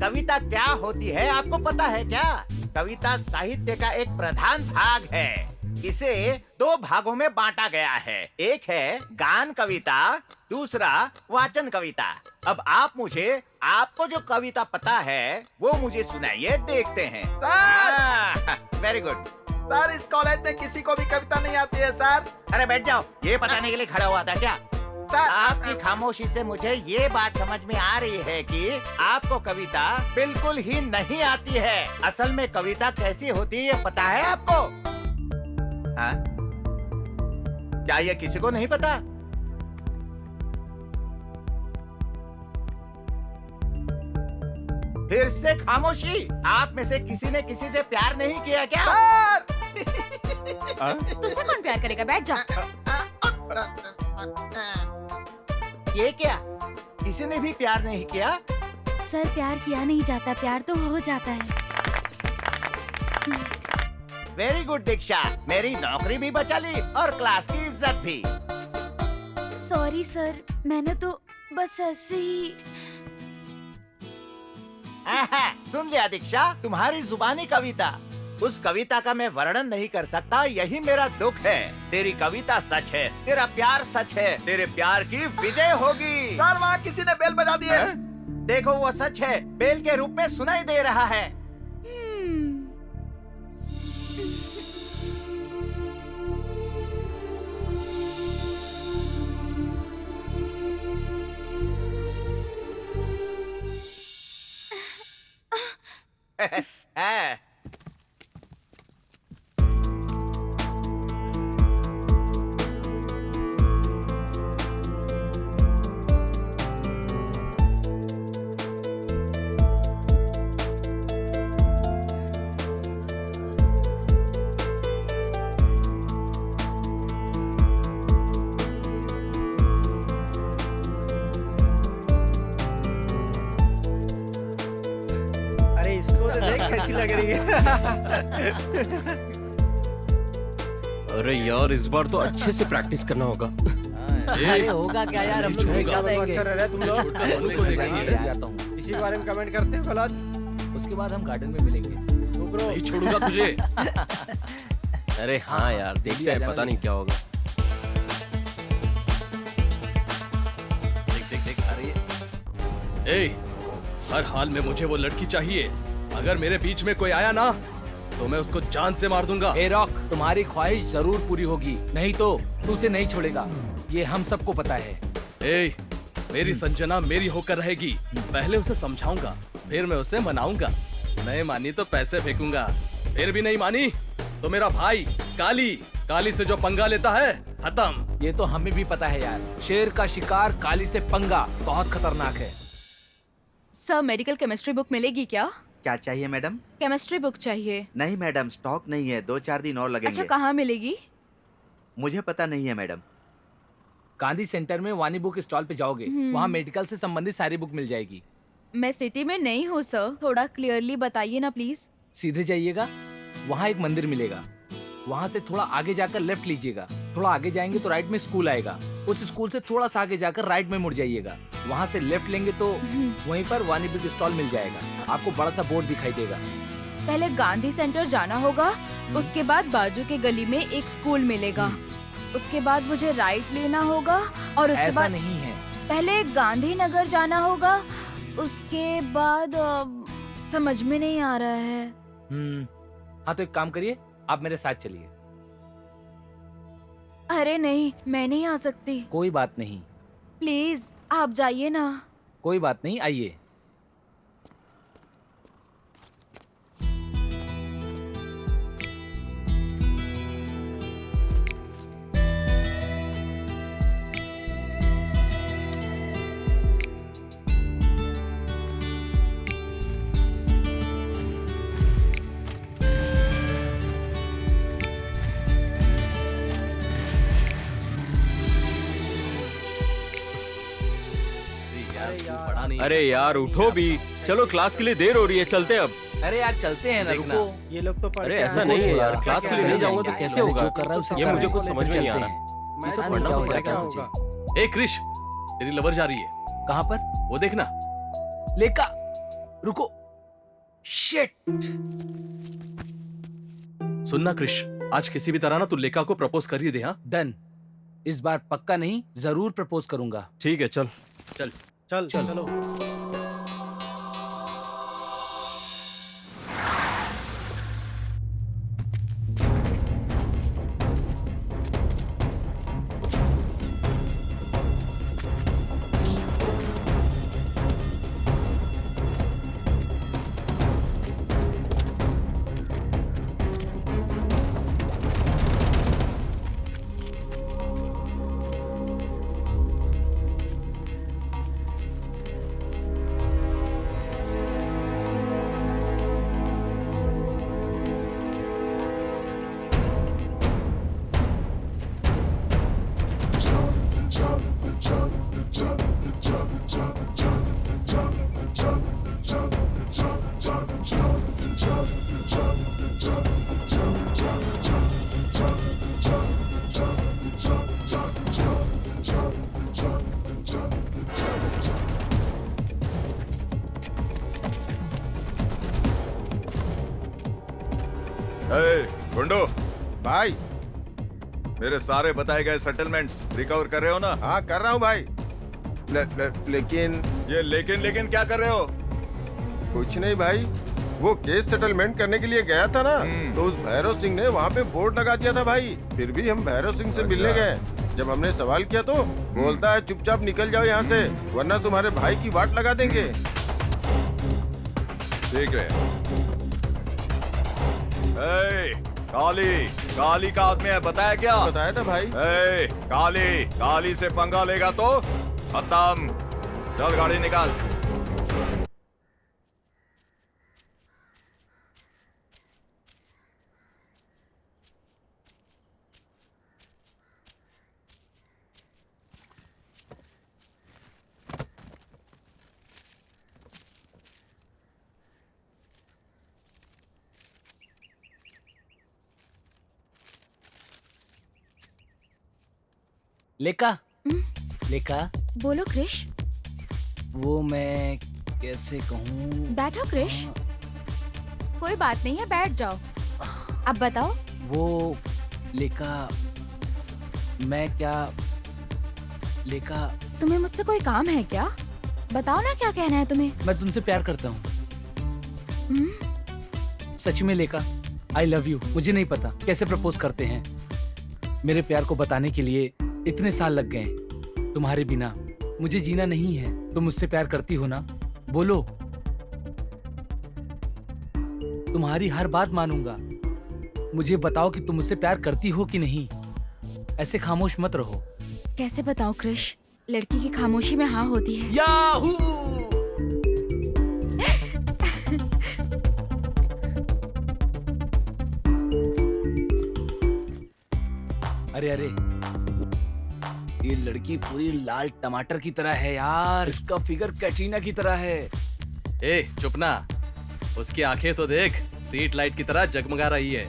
कविता क्या होती है। आपको पता है क्या? कविता साहित्य का एक प्रधान भाग है। इसे 2 भागों में बांटा गया है। एक है गान कविता, दूसरा वाचन कविता। अब आप मुझे, आपको जो कविता पता है वो मुझे सुनाइए, देखते हैं। Very good. सर इस कॉलेज में किसी को भी कविता नहीं आती है सर। अरे बैठ जाओ। ये बताने के लिए खड़ा हुआ था क्या? सर आपकी खामोशी से मुझे ये बात समझ में आ रही है कि आपको कविता बिल्कुल ही नहीं आती है। असल में कविता कैसी होती है ये पता है आपको? हाँ? क्या ये किसी को नहीं पता? फिर से खामोशी। आप में से किसी ने किसी से प्यार नहीं किया क्या? तुझसे कौन प्यार करेगा? बैठ जा। ये क्या? किसी ने भी प्यार नहीं किया? सर प्यार किया नहीं जाता, प्यार तो हो जाता है। वेरी गुड दीक्षा। मेरी नौकरी भी बचा ली और क्लास की इज्जत भी। सॉरी सर, मैंने तो बस ऐसे ही। सुन लिया दीक्षा, तुम्हारी जुबानी कविता। उस कविता का मैं वर्णन नहीं कर सकता, यही मेरा दुख है। तेरी कविता सच है, तेरा प्यार सच है, तेरे प्यार की विजय होगी। सर वहाँ किसी ने बेल बजा दी है। देखो वो सच है, बेल के रूप में सुनाई दे रहा है। अरे इसको तो देख कैसी लग रही है। अरे यार इस बार तो अच्छे से प्रैक्टिस करना होगा। अरे होगा क्या यार, हम लोग क्या देंगे। तुम लोग जाता हूँ। इसी बारे में कमेंट करते हो गलत। उसके बाद हम गार्डन में मिलेंगे। नहीं छोड़ूंगा तुझे। अरे हाँ यार, देखते हैं, पता नहीं क्या होगा। देख देख देख आ रही है। ए, हर हाल में मुझे वो लड़की चाहिए। अगर मेरे बीच में कोई आया ना तो मैं उसको जान से मार दूंगा। ए रॉक, तुम्हारी ख्वाहिश जरूर पूरी होगी, नहीं तो तू उसे नहीं छोड़ेगा। ये हम सबको पता है। ए, मेरी संजना मेरी होकर रहेगी। पहले उसे समझाऊंगा, फिर मैं उसे मनाऊंगा। नहीं मानी तो पैसे फेंकूंगा। फिर भी नहीं मानी तो मेरा भाई काली से जो पंगा लेता है, खत्म। ये तो हमें भी पता है यार, शेर का शिकार काली से पंगा बहुत खतरनाक है। सर मेडिकल केमिस्ट्री बुक मिलेगी क्या? क्या चाहिए मैडम? केमिस्ट्री बुक चाहिए। नहीं मैडम, स्टॉक नहीं है, 2-4 दिन और लगेंगे। अच्छा कहाँ मिलेगी? मुझे पता नहीं है मैडम। गांधी सेंटर में वानी बुक स्टॉल पे जाओगे, वहाँ मेडिकल से संबंधित सारी बुक मिल जाएगी। मैं सिटी में नहीं हूँ सर, थोड़ा क्लियरली बताइए ना प्लीज। सीधे जाइएगा, वहाँ एक मंदिर मिलेगा। वहाँ से थोड़ा आगे जाकर लेफ्ट लीजिएगा। थोड़ा आगे जाएंगे तो राइट में स्कूल आएगा। उस स्कूल से थोड़ा सा आगे जाकर राइट में मुड़ जाइएगा। वहाँ से लेफ्ट लेंगे तो वहीं पर वानी बुक स्टॉल मिल जाएगा। आपको बड़ा सा बोर्ड दिखाई देगा। पहले गांधी सेंटर जाना होगा, उसके बाद बाजू के गली में एक स्कूल मिलेगा। उसके बाद मुझे राइट लेना होगा और उसके ऐसा बाद नहीं है, पहले गांधी नगर जाना होगा, उसके बाद समझ में नहीं आ रहा है। हाँ तो एक काम करिए, आप मेरे साथ चलिए। अरे नहीं, मैं नहीं आ सकती। कोई बात नहीं। प्लीज आप जाइए ना। कोई बात नहीं, आइए। पढ़ा नहीं। अरे यार उठो भी, चलो क्लास के लिए देर हो रही है, चलते अब। अरे यार चलते हैं ना, देखना। रुको। ये लोग तो पढ़ अरे के ऐसा आए नहीं है हैं। यार, क्लास के लिए नहीं जाऊंगा तो कैसे होगा? जो कर रहा है उसे ये कर मुझे रहा है। कुछ समझ में नहीं आ चलते रहा। हैं। ये सब पता पढ़ना नहीं तो क्या पड़ेगा होगा मुझे। ए क्रिश, तेरी लवर जा रही है। कहाँ पर? वो देखना। लेका, रुको। शिट। सुनना क्रिश, आज किसी भी तरह ना तू लेका को प्रपोज कर ही दे। हाँ डन। इस बार पक्का नहीं, जरूर प्रपोज करूंगा। ठीक है, चल चल। चल चलो। गुंडो भाई। मेरे सारे बताए गए सेटलमेंट्स रिकवर कर रहे हो ना? हाँ कर रहा हूँ भाई। लेकिन ये लेकिन क्या कर रहे हो? कुछ नहीं भाई, वो केस सेटलमेंट करने के लिए गया था ना, तो उस भैरव सिंह ने वहाँ पे बोर्ड लगा दिया था भाई। फिर भी हम भैरव सिंह से मिलने गए। जब हमने सवाल किया तो बोलता है चुपचाप निकल जाओ यहाँ से, वरना तुम्हारे भाई की वाट लगा देंगे। ठीक है। काली का आदमी है, बताया क्या? बताया था भाई। काली से पंगा लेगा तो खत्म। चल गाड़ी निकाल। लेका, लेका, बोलो क्रिश। वो मैं कैसे कहूँ? बैठो क्रिश। कोई बात नहीं है, बैठ जाओ। अब बताओ। वो लेका, मैं क्या लेका, तुम्हें मुझसे कोई काम है क्या? बताओ ना क्या कहना है तुम्हें। मैं तुमसे प्यार करता हूँ। हम्म? सच में लेका, आई लव यू। मुझे नहीं पता कैसे प्रपोज करते हैं। मेरे प्यार को बताने के लिए इतने साल लग गए। तुम्हारे बिना मुझे जीना नहीं है। तुम मुझसे प्यार करती हो ना? बोलो। तुम्हारी हर बात मानूंगा। मुझे बताओ कि तुम मुझसे प्यार करती हो कि नहीं। ऐसे खामोश मत रहो। कैसे बताओ क्रिश? लड़की की खामोशी में हाँ होती है। याहू! अरे ये लड़की पूरी लाल टमाटर की तरह है यार। इसका फिगर कैटरीना की तरह है। ए चुप ना, उसकी आंखें तो देख, स्ट्रीट लाइट की तरह जगमगा रही है।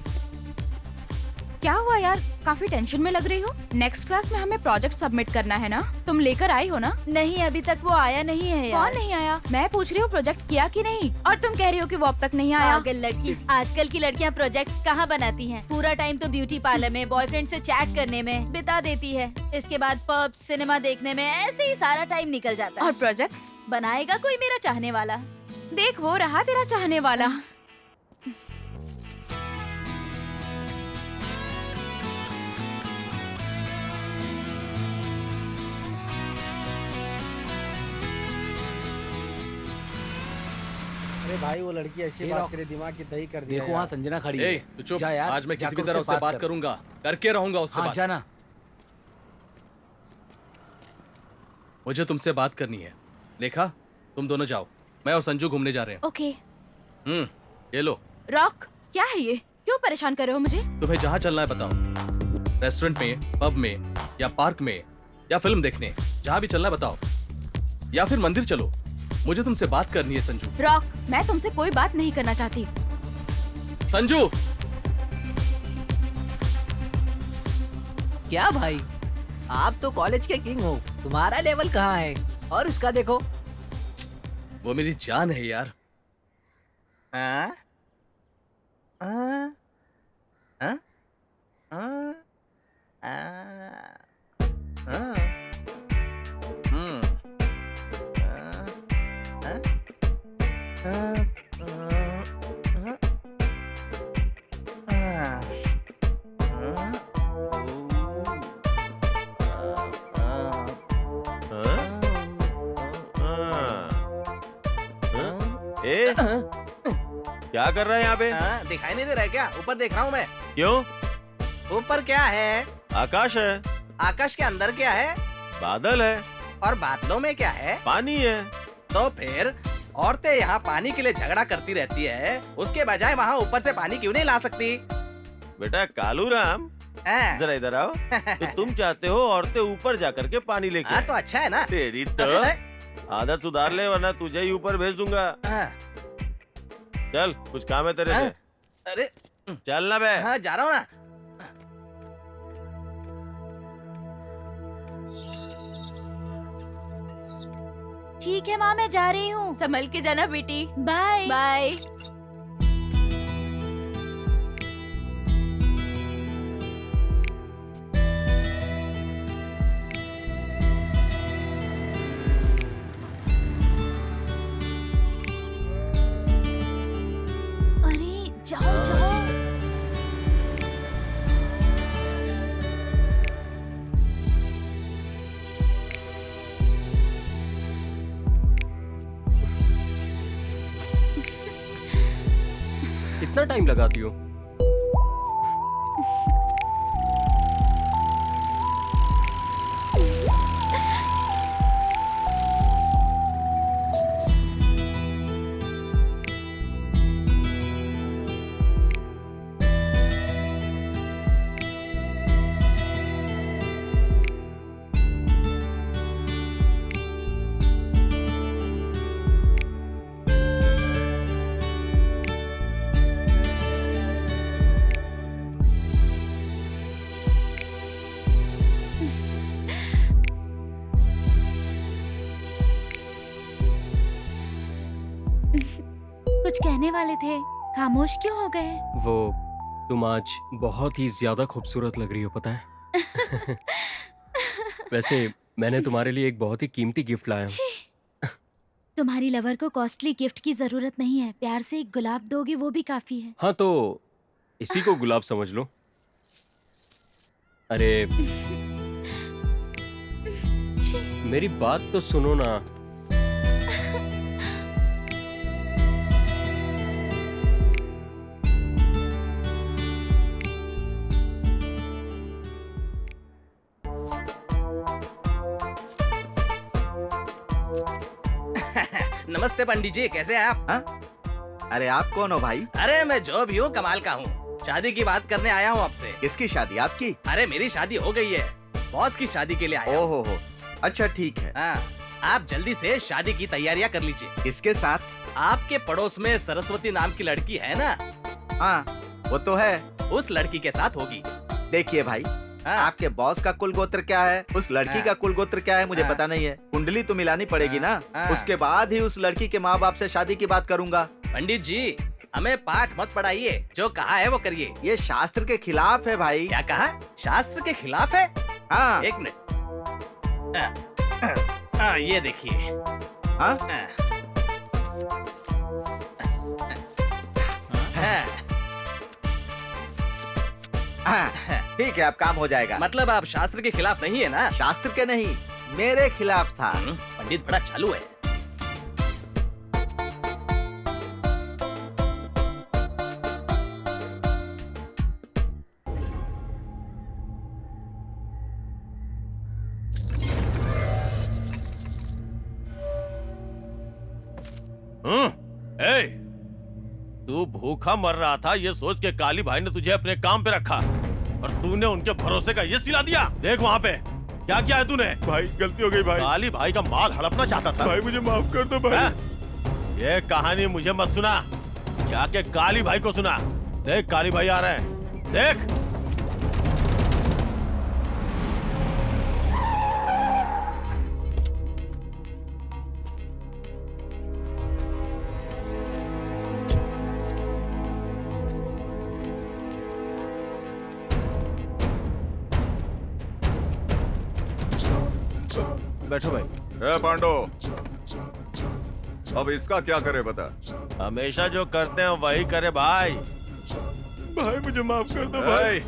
क्या हुआ यार, काफी टेंशन में लग रही हो। नेक्स्ट क्लास में हमें प्रोजेक्ट सबमिट करना है ना, तुम लेकर आई हो ना? नहीं, अभी तक वो आया नहीं है यार। कौन नहीं आया? मैं पूछ रही हूँ प्रोजेक्ट किया कि नहीं, और तुम कह रही हो कि वो अब तक नहीं आया। पागल लड़की, आजकल की लड़कियाँ प्रोजेक्ट्स कहाँ बनाती हैं? पूरा टाइम तो ब्यूटी पार्लर में बॉयफ्रेंड से चैट करने में बिता देती है। इसके बाद पब, सिनेमा देखने में, ऐसे ही सारा टाइम निकल जाता है। और प्रोजेक्ट्स बनाएगा कोई मेरा चाहने वाला? देख वो रहा तेरा चाहने वाला। अरे भाई वो लड़की ऐसी बात करे, दिमाग की दही कर दिया देखो वहाँ संजना खड़ी ए, है। तू चुप। जा यार, आज मैं किसी जाकर भी तरह उससे बात कर। करूंगा, करके रहूंगा उससे हाँ बात। जाना। मुझे तुमसे बात करनी है। लेखा, तुम दोनों जाओ, मैं और संजू घूमने जा रहे हैं। ओके। ये लो। रॉक, क्या है ये? क्यों परेशान कर रहे हो मुझे? तुम्हें जहाँ चलना है बताओ, रेस्टोरेंट में, पब में, या पार्क में, या फिल्म देखने, जहाँ भी चलना है बताओ, या फिर मंदिर चलो। मुझे तुमसे बात करनी है संजू। रॉक, मैं तुमसे कोई बात नहीं करना चाहती। संजू! क्या भाई, आप तो कॉलेज के किंग हो, तुम्हारा लेवल कहाँ है? और उसका देखो। वो मेरी जान है यार। हाँ? हाँ? हाँ? हाँ? हाँ? ए, क्या कर रहा है यहाँ पे? दिखाई नहीं दे रहा है क्या? ऊपर देख रहा हूँ मैं। क्यों? ऊपर क्या है? आकाश है। आकाश के अंदर क्या है? बादल है। और बादलों में क्या है? पानी है। तो फिर औरतें यहाँ पानी के लिए झगड़ा करती रहती है, उसके बजाय वहाँ ऊपर से पानी क्यों नहीं ला सकती? बेटा कालू राम, जरा इधर आओ। तो तुम चाहते हो औरतें ऊपर जाकर के पानी लेके हाँ तो अच्छा है ना। तेरी तो आदत सुधार ले, वरना तुझे ही ऊपर भेज दूंगा। चल, कुछ काम है तेरे से। अरे चल ना बे। हाँ जा रहा हूँ ना। ठीक है माँ, मैं जा रही हूँ। संभल के जाना बेटी। Bye bye. अरे जाओ जाओ। इतना टाइम लगाती हो? कुछ कहने वाले थे, खामोश क्यों हो गए? वो तुम आज बहुत ही ज्यादा खूबसूरत लग रही हो, पता है? वैसे मैंने तुम्हारे लिए एक बहुत ही कीमती गिफ्ट लाया हूँ। तुम्हारी लवर को कॉस्टली गिफ्ट की जरूरत नहीं है, प्यार से एक गुलाब दोगे वो भी काफी है। हाँ तो इसी को गुलाब समझ लो। अरे मेरी बात तो सुनो ना। नमस्ते पंडित जी, कैसे हैं आप? हाँ? अरे आप कौन हो भाई? अरे मैं जो भी हूँ कमाल का हूँ। शादी की बात करने आया हूँ आपसे। किसकी शादी? आपकी? अरे मेरी शादी हो गई है, बॉस की शादी के लिए आया हूँ। ओहो हो, अच्छा ठीक है। हाँ, आप जल्दी से शादी की तैयारियां कर लीजिए। किसके साथ? आपके पड़ोस में सरस्वती नाम की लड़की है ना? हाँ वो तो है। उस लड़की के साथ होगी। देखिए भाई, आपके बॉस का कुल गोत्र क्या है, उस लड़की का कुल गोत्र क्या है मुझे पता नहीं है। कुंडली तो मिलानी पड़ेगी ना, उसके बाद ही उस लड़की के माँ बाप से शादी की बात करूंगा। पंडित जी, हमें पाठ मत पढ़ाइए, जो कहा है वो करिए। ये शास्त्र के खिलाफ है भाई। क्या कहा? शास्त्र के खिलाफ है? हाँ। एक मिनट। ये देखिए। हाँ? ठीक है, अब काम हो जाएगा। मतलब आप शास्त्र के खिलाफ नहीं है ना? शास्त्र के नहीं, मेरे खिलाफ था। पंडित बड़ा चालू है। ए, तू भूखा मर रहा था ये सोच के काली भाई ने तुझे अपने काम पे रखा और तूने उनके भरोसे का ये सिला दिया। देख वहाँ पे क्या क्या है तूने। भाई गलती हो गई भाई। काली भाई का माल हड़पना चाहता था। भाई मुझे माफ कर दो भाई। ये कहानी मुझे मत सुना, जाके काली भाई को सुना। देख काली भाई आ रहे हैं, देख। बैठो भाई। ए पांडो, अब इसका क्या करे बता। हमेशा जो करते हैं वही करे भाई। भाई मुझे माफ कर दो भाई।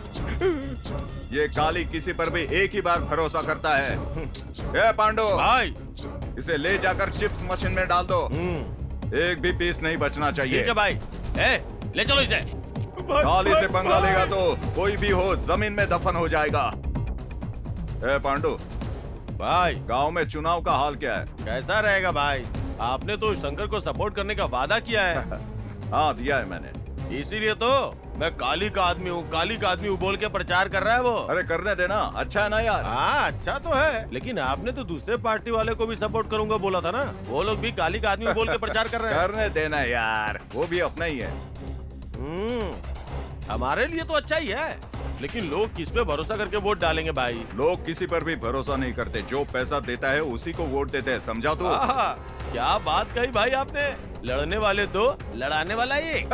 ये काली किसी पर भी एक ही बार भरोसा करता है। ए पांडो भाई, इसे ले जाकर चिप्स मशीन में डाल दो। एक भी पीस नहीं बचना चाहिए। ठीक है भाई। ए, ले चलो इसे। काली से पंगा लेगा तो कोई भी हो जमीन में दफन हो जाएगा। ए पांडु भाई, गांव में चुनाव का हाल क्या है? कैसा रहेगा भाई? आपने तो शंकर को सपोर्ट करने का वादा किया है। हाँ दिया है मैंने, इसीलिए तो मैं काली का आदमी हूँ, काली का आदमी हूँ बोल के प्रचार कर रहा है वो। अरे करने देना, अच्छा है ना यार। हाँ अच्छा तो है, लेकिन आपने तो दूसरे पार्टी वाले को भी सपोर्ट करूंगा बोला था ना। वो लोग भी काली का आदमी बोल के प्रचार कर रहे हैं। करने देना यार, वो भी अपना ही है। हमारे लिए तो अच्छा ही है, लेकिन लोग किस पे भरोसा करके वोट डालेंगे भाई? लोग किसी पर भी भरोसा नहीं करते, जो पैसा देता है उसी को वोट देते हैं, समझा तू? क्या बात कही भाई आपने। लड़ने वाले दो, लड़ाने वाला एक।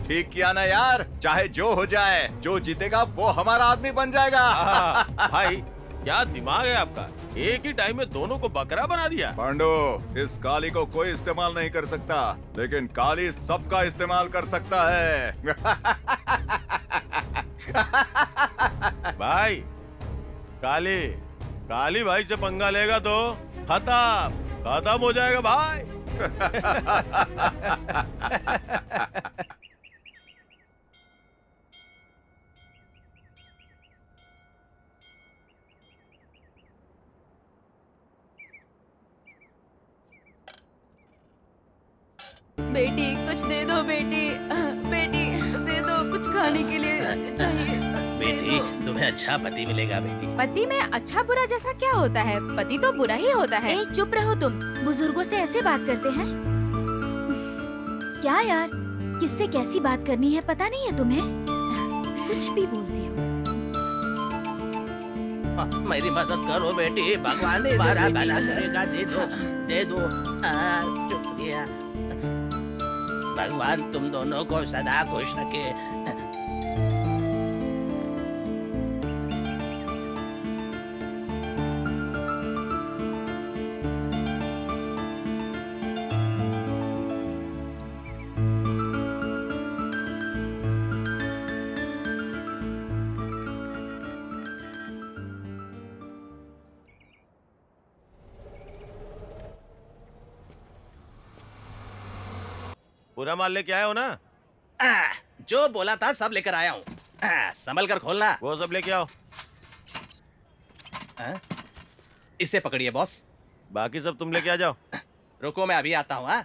ठीक किया ना यार, चाहे जो हो जाए, जो जीतेगा वो हमारा आदमी बन जाएगा। भाई क्या दिमाग है आपका, एक ही टाइम में दोनों को बकरा बना दिया। पांडु, इस काली को कोई इस्तेमाल नहीं कर सकता, लेकिन काली सबका इस्तेमाल कर सकता है। भाई काली, काली भाई से पंगा लेगा तो खत्म हो जाएगा भाई। बेटी कुछ दे दो, बेटी बेटी दे दो, कुछ खाने के लिए चाहिए। बेटी, तुम्हें अच्छा पति मिलेगा बेटी। पति में अच्छा बुरा जैसा क्या होता है? पति तो बुरा ही होता है। ए, चुप रहो तुम, बुजुर्गों से ऐसे बात करते हैं क्या यार? किससे कैसी बात करनी है पता नहीं है तुम्हें? कुछ भी बोलती हो। मेरी मदद करो बेटी, भगवान तुम्हारा भला करेगा। दे दो, दे दो। शुक्रिया, भगवान तुम दोनों को सदा खुश रखे। पूरा माल लेके आए हो ना? जो बोला था सब लेकर आया हूँ। संभल कर खोलना। वो सब लेके आओ। इसे पकड़िए बॉस। बाकी सब तुम लेके आ जाओ। रुको मैं अभी आता हूँ।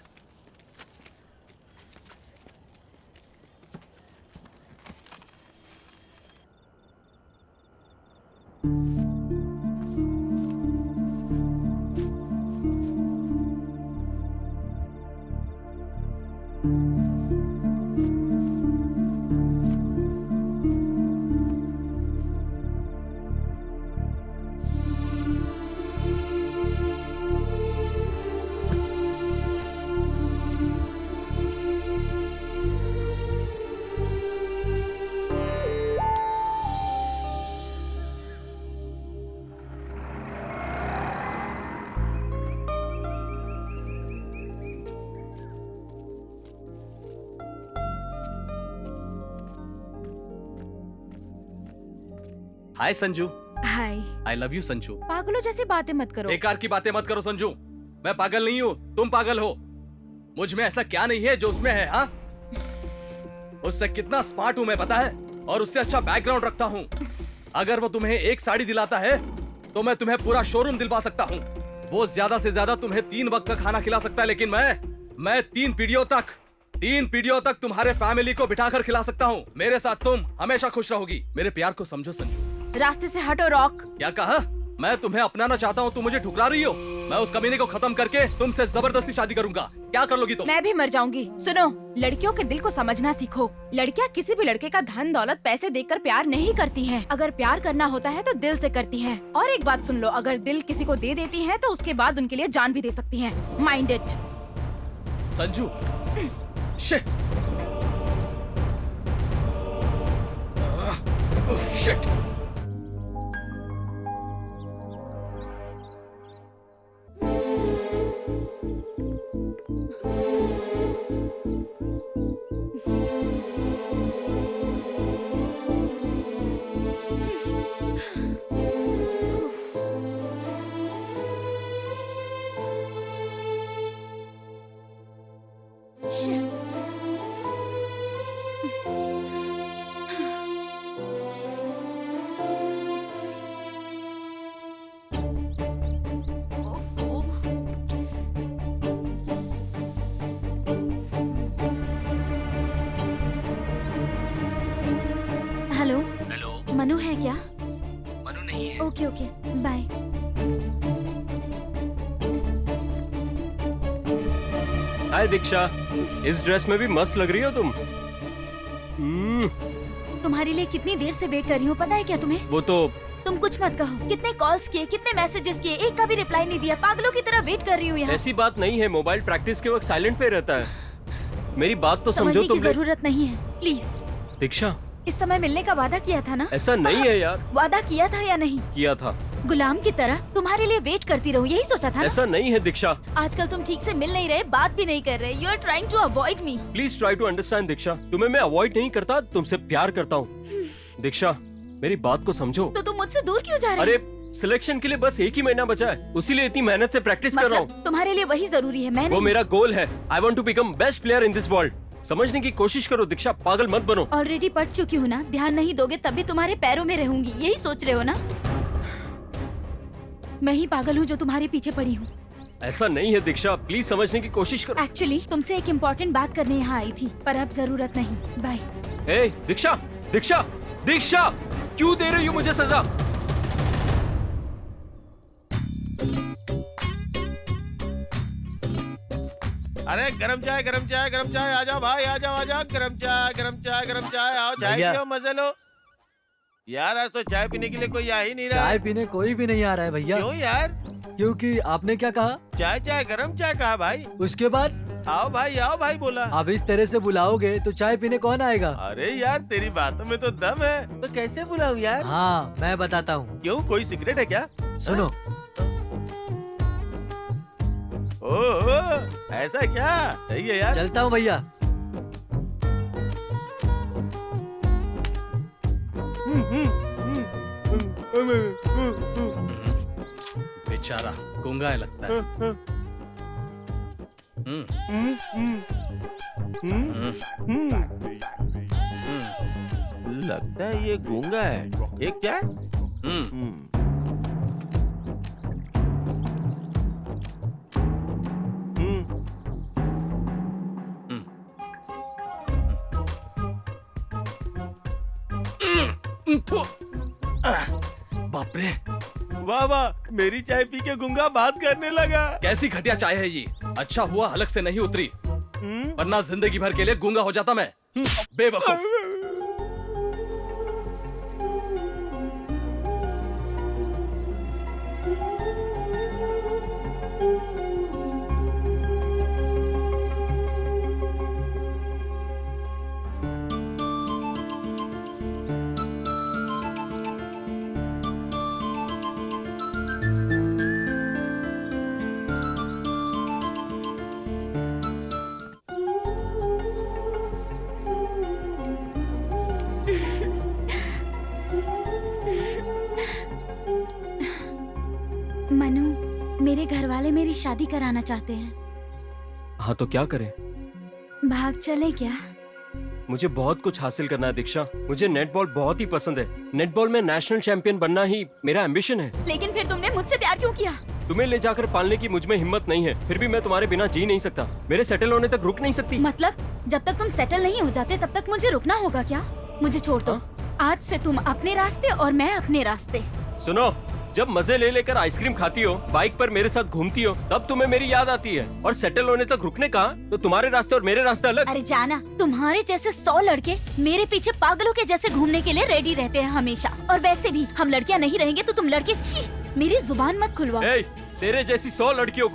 Hi Sanju. Hi. I love you Sanju. पागलों जैसी बातें मत करो। बेकार की बातें मत करो संजू। मैं पागल नहीं हूँ, तुम पागल हो। मुझ में ऐसा क्या नहीं है जो उसमें है? हाँ, उससे कितना स्मार्ट हूँ मैं पता है, और उससे अच्छा बैकग्राउंड रखता हूँ। अगर वो तुम्हें एक साड़ी दिलाता है तो मैं तुम्हें पूरा शोरूम दिलवा सकता हूँ। वो ज्यादा से ज्यादा तुम्हें 3 वक्त का खाना खिला सकता है, लेकिन मैं 3 पीढ़ियों तक तुम्हारे फैमिली को बिठाकर खिला सकता हूँ। मेरे साथ तुम हमेशा खुश रहोगी। मेरे प्यार को समझो संजू। रास्ते से हटो रॉक। क्या कहा? मैं तुम्हें अपनाना चाहता हूँ, तुम मुझे ठुकरा रही हो। मैं उस कमीने को खत्म करके तुमसे जबरदस्ती शादी करूंगा। क्या कर लोगी तुम? मैं भी मर जाऊंगी। सुनो, लड़कियों के दिल को समझना सीखो। लड़कियां किसी भी लड़के का धन दौलत पैसे देखकर प्यार नहीं करती हैं। अगर प्यार करना होता है तो दिल से करती हैं। और एक बात सुन लो, अगर दिल किसी को दे देती हैं तो उसके बाद उनके लिए जान भी दे सकती हैं। Mind it. Sanju, shit. Shit. Hello. Hello. Manu है क्या? मनु नहीं है। Okay okay, bye. Hi Diksha, इस ड्रेस में भी मस्त लग रही हो तुम। तुम्हारे लिए कितनी देर से वेट कर रही हूँ, पता है क्या तुम्हें? वो तो तुम कुछ मत कहो। कितने कॉल्स किए, कितने मैसेजेस किए, एक का भी रिप्लाई नहीं दिया। पागलों की तरह वेट कर रही हूँ यहाँ। ऐसी बात नहीं है, मोबाइल प्रैक्टिस के वक्त साइलेंट पे रहता है। मेरी बात तो समझो समझने की तुमने। जरूरत नहीं है, प्लीज। दीक्षा, इस समय मिलने का वादा किया था ना? ऐसा नहीं है यार। वादा किया था या नहीं? किया था। गुलाम की तरह तुम्हारे लिए वेट करती रहूं, यही सोचा था ना? ऐसा नहीं है दीक्षा। आजकल तुम ठीक से मिल नहीं रहे, बात भी नहीं कर रहे। You are trying to avoid me. Please try to understand Diksha. तुम्हें मैं अवॉइड नहीं करता, तुमसे प्यार करता हूँ। दीक्षा, मेरी बात को समझो। तो तुम मुझसे दूर क्यों जा रहे हो? अरे सिलेक्शन के लिए बस 1 ही महीना बचा है, उसीलिए इतनी मेहनत से प्रैक्टिस कर रहा हूँ। तुम्हारे लिए वही जरूरी है, मैं वो नहीं। मेरा गोल है। I want to become best player in this world. समझने की कोशिश करो दीक्षा, पागल मत बनो। ऑलरेडी पढ़ चुकी हूँ ना, ध्यान नहीं दोगे तब भी तुम्हारे पैरों में रहूंगी, यही सोच रहे हो ना? मैं ही पागल हूँ जो तुम्हारे पीछे पड़ी हूँ। ऐसा नहीं है दीक्षा, प्लीज समझने की कोशिश करो। एक्चुअली तुमसे एक इम्पोर्टेंट बात करने यहाँ आई थी, पर अब जरूरत नहीं। बाय। ए दीक्षा, दीक्षा, दीक्षा, क्यों दे रही हो मुझे सजा? अरे गरम चाय गरम चाय गरम चाय, आ जाओ भाई, आ जाओ आ जाओ। गरम चाय गरम चाय गरम चाय, आओ चाय भैया। पियो, मजे लो। यार आज तो चाय पीने के लिए कोई आ ही नहीं रहा चाय है। पीने कोई भी नहीं आ रहा है भैया। क्यों यार? क्योंकि आपने क्या कहा? चाय चाय गरम चाय कहा भाई। उसके बाद आओ भाई बोला। आप इस तरह से बुलाओगे तो चाय पीने कौन आएगा? अरे यार तेरी बातों में तो दम है, तो कैसे बुलाऊं यार? हाँ मैं बताता हूँ। क्यों, कोई सीक्रेट है क्या? सुनो। ओह ऐसा क्या? सही है यार। चलता हूँ भैया। बेचारा गूंगा है लगता है। लगता है ये गूंगा है। एक क्या? बाप रे, वाह वाह, मेरी चाय पी के गूंगा बात करने लगा। कैसी घटिया चाय है ये। अच्छा हुआ हलक से नहीं उतरी, वरना जिंदगी भर के लिए गूंगा हो जाता मैं। बेवकूफ। मेरे घर वाले मेरी शादी कराना चाहते हैं। हाँ तो क्या करें? भाग चले क्या? मुझे बहुत कुछ हासिल करना है दीक्षा। मुझे नेटबॉल बहुत ही पसंद है। नेटबॉल में नेशनल चैंपियन बनना ही मेरा एम्बिशन है। लेकिन फिर तुमने मुझसे प्यार क्यों किया? तुम्हें ले जाकर पालने की मुझ में हिम्मत नहीं है, फिर भी मैं तुम्हारे बिना जी नहीं सकता। मेरे सेटल होने तक रुक नहीं सकती। मतलब जब तक तुम सेटल नहीं हो जाते तब तक मुझे रुकना होगा क्या? मुझे छोड़ दो। आज से तुम अपने रास्ते और मैं अपने रास्ते। सुनो, जब मजे ले लेकर आइसक्रीम खाती हो, बाइक पर मेरे साथ घूमती हो, तब तुम्हें मेरी याद आती है। और सेटल होने तक रुकने का तो तुम्हारे रास्ते और मेरे रास्ते अलग। अरे जाना, तुम्हारे जैसे 100 लड़के मेरे पीछे पागलों के जैसे घूमने के लिए रेडी रहते हैं हमेशा। और वैसे भी हम लड़कियां नहीं रहेंगे तो तुम लड़के छी। मेरी जुबान मत खुलवाओ। तेरे जैसी 100 लड़कियों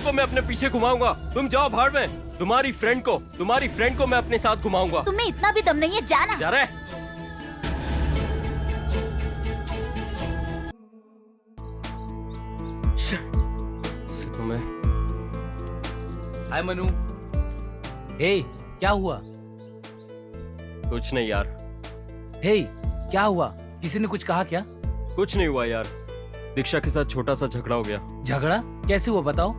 को मैं अपने पीछे घुमाऊंगा। तुम जाओ भाड़ में। तुम्हारी फ्रेंड को मैं अपने साथ घुमाऊंगा। तुम्हें इतना भी दम नहीं है, जाना। जा रहे? तुम्हें हाय मनु। हे क्या हुआ? कुछ नहीं यार। हे क्या हुआ? किसी ने कुछ कहा क्या? कुछ नहीं हुआ यार, दीक्षा के साथ छोटा सा झगड़ा हो गया। झगड़ा कैसे हुआ बताओ?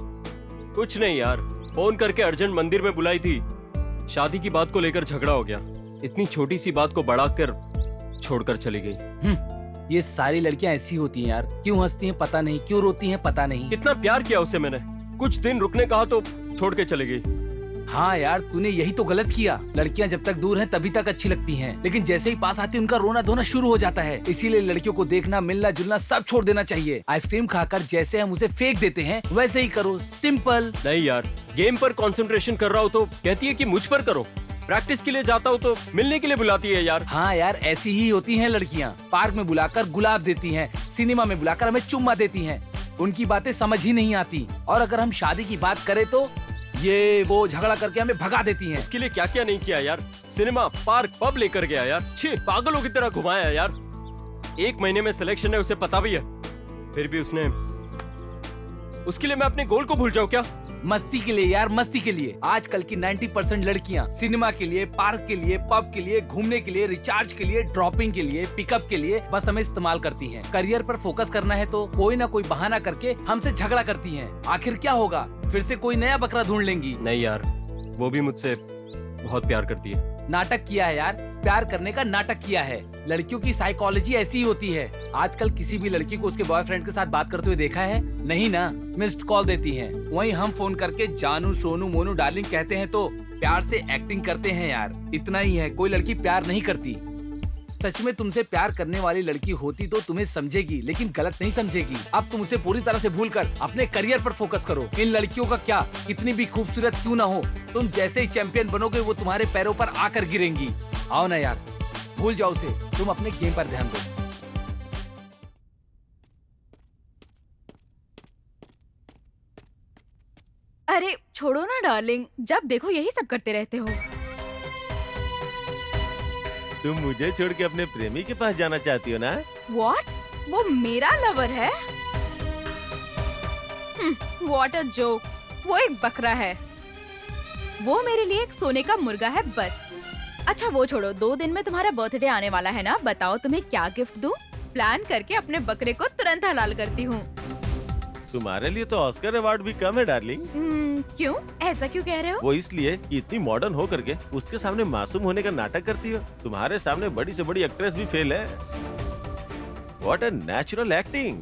कुछ नहीं यार, फोन करके अर्जेंट मंदिर में बुलाई थी। शादी की बात को लेकर झगड़ा हो गया। इतनी छोटी सी बात को बढ़ाकर छोड़कर चली गई। ये सारी लड़कियां ऐसी होती हैं यार। क्यों हंसती हैं पता नहीं, क्यों रोती हैं पता नहीं। कितना प्यार किया उसे मैंने, कुछ दिन रुकने कहा तो छोड़ के चली गई। हाँ यार, तूने यही तो गलत किया। लड़कियां जब तक दूर हैं तभी तक अच्छी लगती हैं, लेकिन जैसे ही पास आती उनका रोना धोना शुरू हो जाता है। इसीलिए लड़कियों को देखना, मिलना जुलना सब छोड़ देना चाहिए। आइसक्रीम खाकर जैसे हम उसे फेंक देते हैं वैसे ही करो, सिंपल। नहीं यार, गेम पर कंसंट्रेशन कर रहा हूँ तो कहती है कि मुझ पर करो। प्रैक्टिस के लिए जाता हूँ तो मिलने के लिए बुलाती है यार। हाँ यार, ऐसी ही होती हैं लड़कियाँ। पार्क में बुलाकर गुलाब देती हैं, सिनेमा में बुलाकर हमें चुम्मा देती हैं। उनकी बातें समझ ही नहीं आती। और अगर हम शादी की बात करें तो ये वो झगड़ा करके हमें भगा देती हैं। इसके लिए क्या क्या नहीं किया यार। सिनेमा, पार्क, पब लेकर गया यार। छी, पागलों की तरह घुमाया यार। 1 महीने में सिलेक्शन है, उसे पता भी है। फिर भी उसके लिए मैं अपने गोल को भूल जाऊँ क्या? मस्ती के लिए यार, मस्ती के लिए। आजकल की 90% लड़कियां सिनेमा के लिए, पार्क के लिए, पब के लिए, घूमने के लिए, रिचार्ज के लिए, ड्रॉपिंग के लिए, पिकअप के लिए बस हमें इस्तेमाल करती हैं। करियर पर फोकस करना है तो कोई ना कोई बहाना करके हमसे झगड़ा करती हैं। आखिर क्या होगा? फिर से कोई नया बकरा ढूंढ लेंगी। नहीं यार, वो भी मुझसे बहुत प्यार करती है। नाटक किया है यार, प्यार करने का नाटक किया है। लड़कियों की साइकोलॉजी ऐसी ही होती है। आजकल किसी भी लड़की को उसके बॉयफ्रेंड के साथ बात करते हुए देखा है? नहीं ना, मिस्ड कॉल देती हैं। वहीं हम फोन करके जानू, सोनू, मोनू, डार्लिंग कहते हैं तो प्यार से एक्टिंग करते हैं यार। इतना ही है, कोई लड़की प्यार नहीं करती। सच में तुमसे प्यार करने वाली लड़की होती तो तुम्हें समझेगी, लेकिन गलत नहीं समझेगी। अब तुम उसे पूरी तरह से भूलकर अपने करियर पर फोकस करो। इन लड़कियों का क्या, कितनी भी खूबसूरत क्यों ना हो, तुम जैसे ही चैंपियन बनोगे वो तुम्हारे पैरों पर आकर गिरेंगी। आओ ना यार, भूल जाओ उसे, तुम अपने गेम पर ध्यान दो। अरे छोड़ो ना डार्लिंग, जब देखो यही सब करते रहते हो। तुम मुझे छोड़ के अपने प्रेमी के पास जाना चाहती हो ना? What? वो मेरा लवर है? What a joke! वो एक बकरा है। वो मेरे लिए एक सोने का मुर्गा है बस। अच्छा वो छोड़ो, 2 दिन में तुम्हारा बर्थडे आने वाला है ना, बताओ तुम्हें क्या गिफ्ट दूं? प्लान करके अपने बकरे को तुरंत हलाल करती हूँ। तुम्हारे लिए तो ऑस्कर अवार्ड भी कम है डार्लिंग। क्यों? ऐसा क्यों कह रहे हो? वो इसलिए कि इतनी मॉडर्न हो करके उसके सामने मासूम होने का नाटक करती हो। तुम्हारे सामने बड़ी से बड़ी एक्ट्रेस भी फेल है। What a natural acting!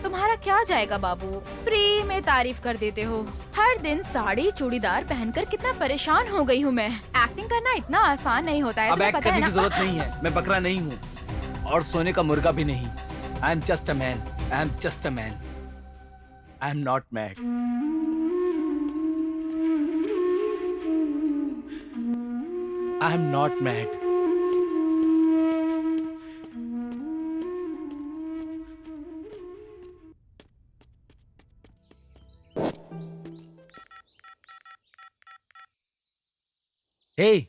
तुम्हारा क्या जाएगा बाबू, फ्री में तारीफ कर देते हो। हर दिन साड़ी चूड़ीदार पहनकर कितना परेशान हो गई हूँ मैं। एक्टिंग करना इतना आसान नहीं होता है। अब एक्ट पता है करने ना? की जरूरत नहीं है। मैं बकरा नहीं हूँ और सोने का मुर्गा भी नहीं। I am just a man. I am just a man. I am not mad. I am not mad. Hey,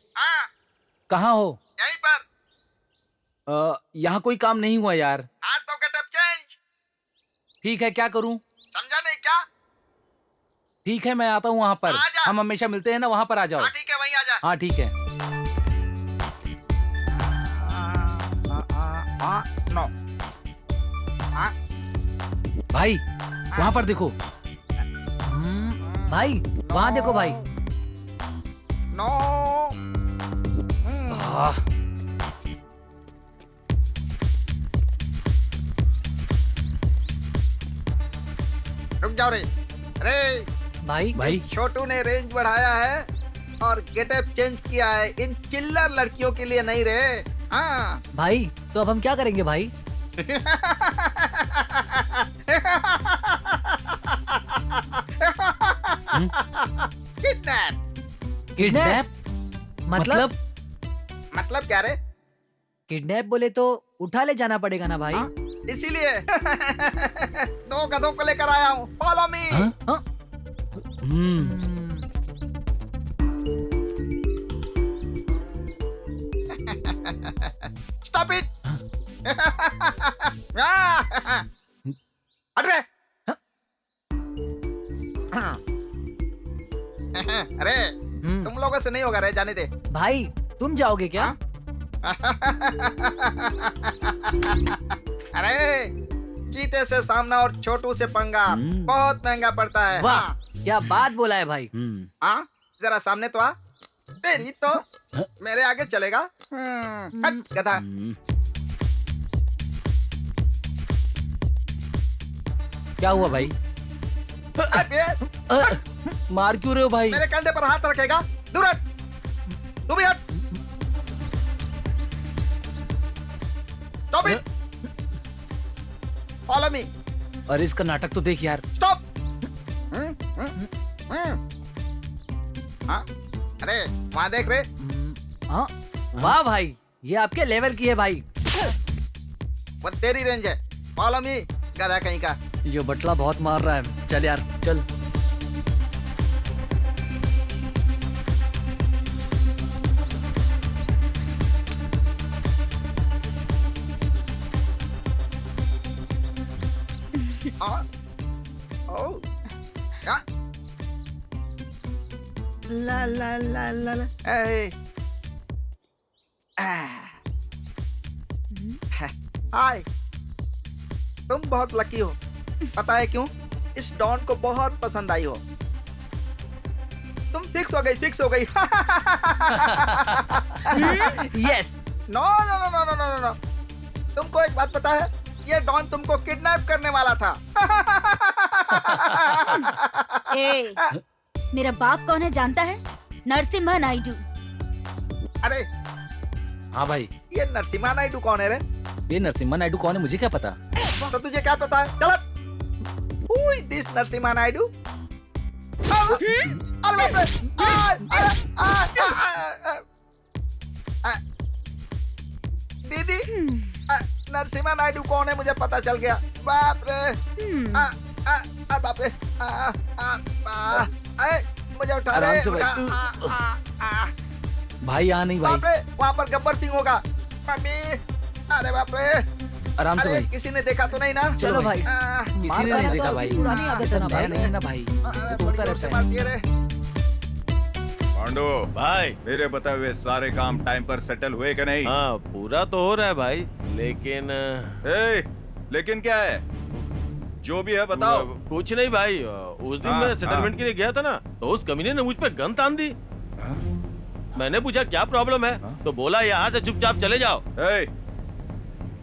कहाँ हो? यहीं पर। यहाँ कोई काम नहीं हुआ यार। हाथों का टप चेंज। ठीक है, क्या करूँ? समझा नहीं क्या? ठीक है, मैं आता हूँ वहाँ पर। आजा। हम हमेशा मिलते हैं ना, वहाँ पर आ जाओ। हाँ ठीक है, वहीं आ जा। हाँ ठीक है। नो। भाई वहाँ पर देखो। भाई वहाँ देखो भाई। नो। रुक जाओ रे। अरे भाई भाई छोटू ने रेंज बढ़ाया है और गेटअप चेंज किया है, इन चिल्लर लड़कियों के लिए नहीं रे। हाँ। भाई तो अब हम क्या करेंगे भाई? किडनैप। किडनैप मतलब मतलब क्या रे? किडनैप बोले तो उठा ले जाना पड़ेगा ना भाई। हाँ? इसीलिए दो गधों को लेकर आया हूँ। Follow me. हाँ? Stop it. हट रे। अरे तुम लोगों से नहीं होगा रे, जाने दे। भाई तुम जाओगे क्या? अरे चीते से सामना और छोटू से पंगा बहुत महंगा पड़ता है। वाह हाँ। क्या बात बोला है भाई। हाँ जरा सामने तो आ। तेरी तो मेरे आगे चलेगा। हट गधा। क्या हुआ भाई? मार क्यों रहे हो भाई? मेरे कंधे पर हाथ रखेगा? दूर हट। तू भी हट। Stop it. Follow me. अरे इसका नाटक तो देख यार। स्टॉप। हाँ अरे वहाँ देख रहे। हाँ वाह भाई ये आपके लेवल की है भाई। वो तेरी रेंज है। फॉलो मी गधा कहीं का। ये बटला बहुत मार रहा है, चल यार चल। ला ला ला ला ला। हाय तुम बहुत लकी हो। पता है क्यों? इस डॉन को बहुत पसंद आई हो। तुम फिक्स हो गई, फिक्स हो गई। Yes. No no no no no no no. तुमको एक बात पता है? ये डॉन तुमको किडनैप करने वाला था। ए, मेरा बाप कौन है जानता है? नरसिम्हा नायडू। अरे हाँ भाई। ये नरसिम्हा नायडू कौन है रे? ये नरसिम्हा नायडू कौन है मुझे क्या पता? तो तुझे क्या पता है? चल। Who is this Narasimha Naidu? अरे बाप रे। दीदी नरसिम्हा नायडू कौन है मुझे पता चल गया। बाप रे। बाप रे। मुझे उठा आराम रे। से भाई। भाई यहाँ नहीं बाप भाई। रे वहाँ पर गब्बर सिंह होगा। मम्मी अरे बाप रे। आराम से अरे भाई। किसी ने देखा तो नहीं ना? चलो भाई। किसी ने नहीं देखा भाई। पुरानी आदत है ना भाई। नहीं ना भाई। अरे तो बड़ी होता जोर से रहता है। मारती है रे। पांडु भाई। मेरे बताए हुए सारे काम टाइम पर सेटल हुए कि नहीं? हाँ पूरा तो हो रहा है भाई, लेकिन लेकिन क्या है? जो भी है बताओ। कुछ नहीं भाई। उस दिन हाँ, मैं सेटलमेंट के लिए गया था ना, तो उस कमीने ने मुझ पे गन तान दी। मैंने पूछा क्या प्रॉब्लम है, तो बोला यहाँ से चुपचाप चले जाओ।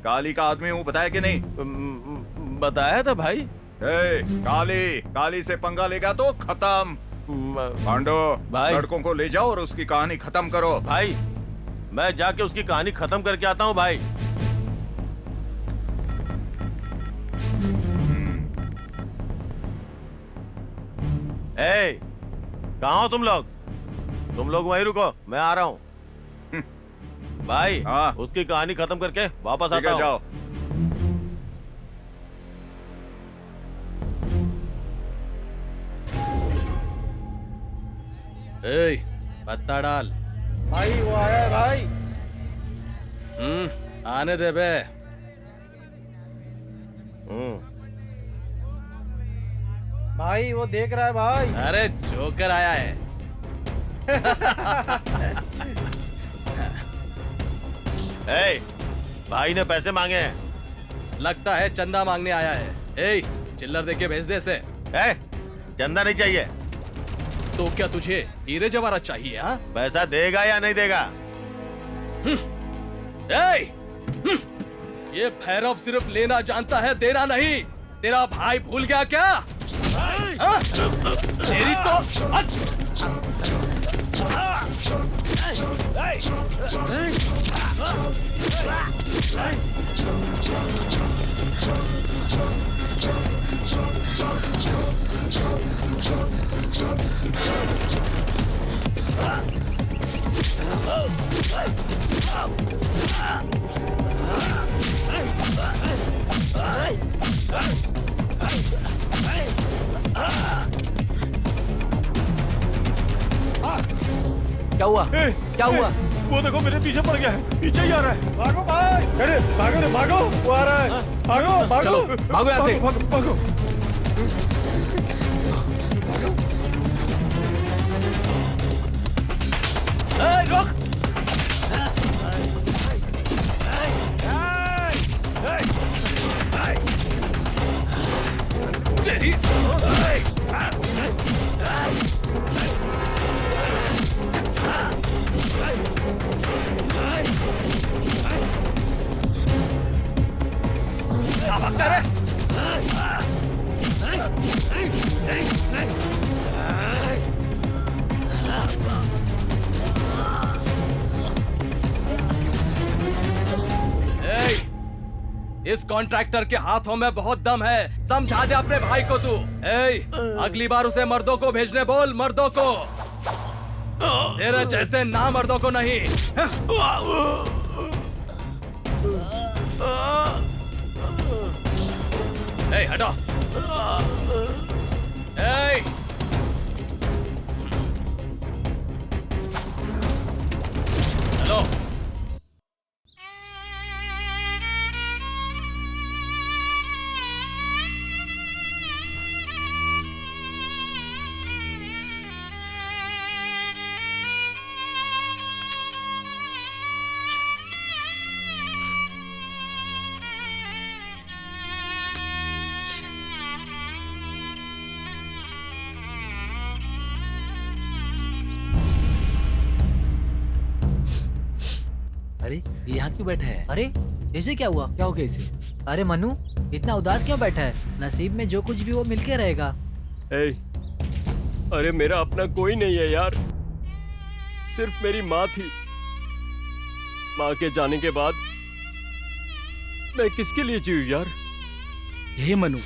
काली का आदमी हूँ बताया कि नहीं? बताया था भाई। काली से पंगा लेगा तो खत्म। पांडु भाई। लड़कों को ले जाओ और उसकी कहानी खत्म करो। भाई मैं जाके उसकी कहानी खत्म करके आता हूँ भाई। कहाँ हो तुम लोग? तुम लोग वहीं रुको, मैं आ रहा हूँ। भाई हाँ। उसकी कहानी खत्म करके वापस ठीक आता है, हूँ। जाओ। पत्ता डाल। भाई वो आया है भाई। आने दे बे। भाई वो देख रहा है भाई। अरे जोकर आया है। भाई ने पैसे मांगे हैं। लगता है चंदा मांगने आया है। चिल्लर दे के भेज दे इसे। ए, चंदा नहीं चाहिए। तो क्या तुझे हीरे जवाहरात चाहिए? हाँ, पैसा देगा या नहीं देगा? ये भैरव सिर्फ लेना जानता है, देना नहीं। तेरा भाई भूल गया क्या? हाँ? तेरी तो क्या हुआ? क्या हुआ? वो देखो मेरे पीछे पड़ गया है, पीछे ही आ रहा है। भागो भाई, अरे भागो रे भागो, वो आ रहा है। भागो भागो, चलो, भागो यहाँ से। भागो भागो। रुक। तेरी क्या भागता रे? इस कॉन्ट्रैक्टर के हाथों में बहुत दम है, समझा दे अपने भाई को तू। अगली बार उसे मर्दों को भेजने बोल, मर्दों को, तेरे जैसे ना मर्दों को नहीं। हटो। चलो। अरे ये यहाँ क्यों बैठा है? अरे इसे क्या हुआ? क्या हो गया इसे? अरे मनु, इतना उदास क्यों बैठा है? नसीब में जो कुछ भी वो मिलके रहेगा। अरे मेरा अपना कोई नहीं है यार, सिर्फ मेरी माँ थी। माँ के जाने के बाद मैं किसके लिए जीऊं यार? हे मनु,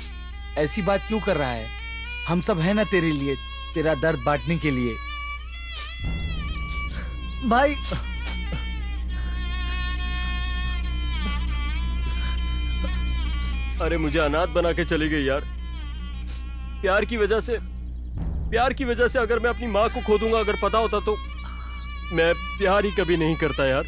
ऐसी बात क्यों कर रहा है? हम सब हैं ना तेरे लिए, तेरा दर्द बांटने के लिए। भाई अरे मुझे अनाथ बना के चली गई यार। प्यार की वजह से अगर मैं अपनी माँ को खो दूंगा, अगर पता होता तो मैं प्यार ही कभी नहीं करता यार।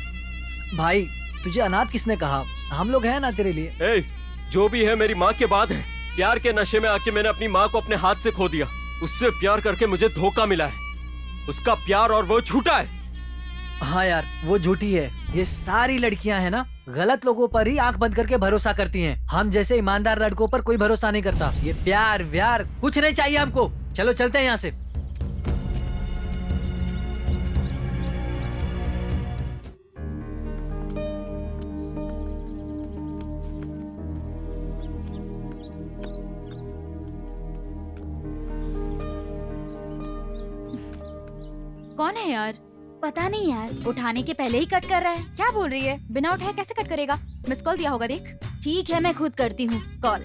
भाई तुझे अनाथ किसने कहा? हम लोग हैं ना तेरे लिए। जो भी है मेरी माँ के बाद है। प्यार के नशे में आके मैंने अपनी माँ को अपने हाथ से खो दिया। उससे प्यार करके मुझे धोखा मिला है। उसका प्यार और वो झूठा है। हाँ यार, वो झूठी है। ये सारी लड़कियां हैं ना, गलत लोगों पर ही आंख बंद करके भरोसा करती हैं। हम जैसे ईमानदार लड़कों पर कोई भरोसा नहीं करता। ये प्यार व्यार कुछ नहीं चाहिए हमको। चलो चलते हैं यहाँ से। कौन है यार? पता नहीं यार, उठाने के पहले ही कट कर रहा है। क्या बोल रही है? बिना उठाए कैसे कट करेगा? मिस कॉल दिया होगा, देख। ठीक है, मैं खुद करती हूँ कॉल।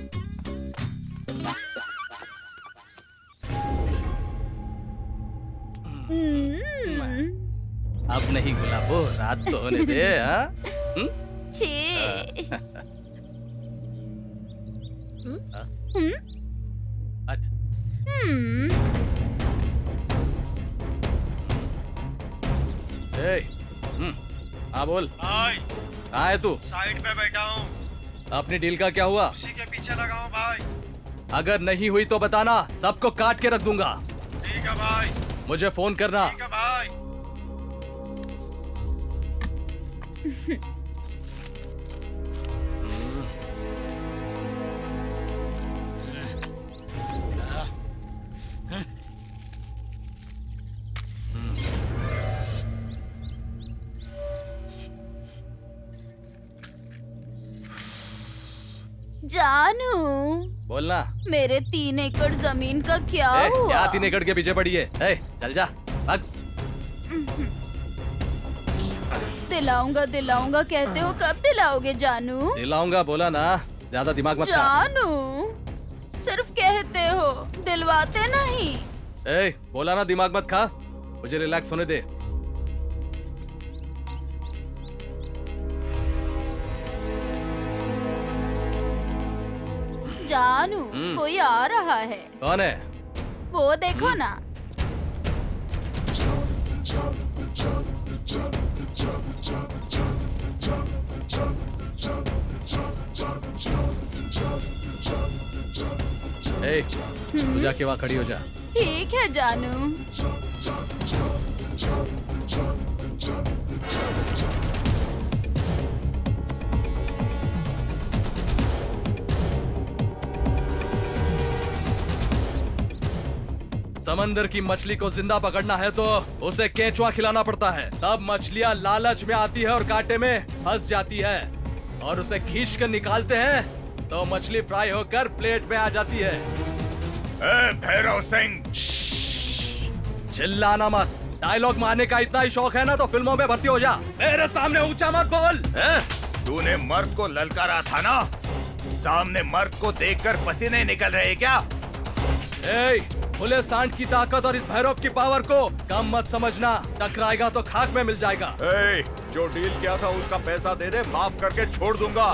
अब नहीं गुलाबो, रात तो होने दे। हाँ? हाँ बोल। भाई कहाँ है तू? साइड पे बैठा हूँ। अपनी डील का क्या हुआ? उसी के पीछे लगा हूँ भाई। अगर नहीं हुई तो बताना, सबको काट के रख दूंगा। ठीक है भाई। मुझे फोन करना। ठीक है भाई। जानू, बोलना। मेरे 3 एकड़ जमीन का क्या हुआ? क्या 3 एकड़ के पीछे पड़ी है? चल जा, भाग। दिलाऊंगा दिलाऊंगा कहते हो, कब दिलाओगे जानू? दिलाऊंगा बोला ना, ज्यादा दिमाग मत खा। जानू, सिर्फ कहते हो, दिलवाते नहीं। बोला ना दिमाग मत खा, मुझे रिलैक्स होने दे। जानू, कोई आ रहा है। कौन है? वो देखो ना। तू जाके वहाँ खड़ी हो जा। ठीक है जानू। समंदर की मछली को जिंदा पकड़ना है तो उसे केंचुआ खिलाना पड़ता है, तब मछलियाँ लालच में आती है और कांटे में फंस जाती है, और उसे खींच कर निकालते हैं तो मछली फ्राई होकर प्लेट में आ जाती है। भैरव सिंह, चिल्लाना मत। डायलॉग मारने का इतना ही शौक है ना तो फिल्मों में भर्ती हो जा, मेरे सामने ऊंचा मत बोल। तूने मर्द को ललकारा था ना, सामने मर्द को देखकर पसीने निकल रहे क्या? खुले सांड की ताकत और इस भैरव की पावर को कम मत समझना, टकराएगा तो खाक में मिल जाएगा। जो डील किया था उसका पैसा दे दे, माफ करके छोड़ दूंगा।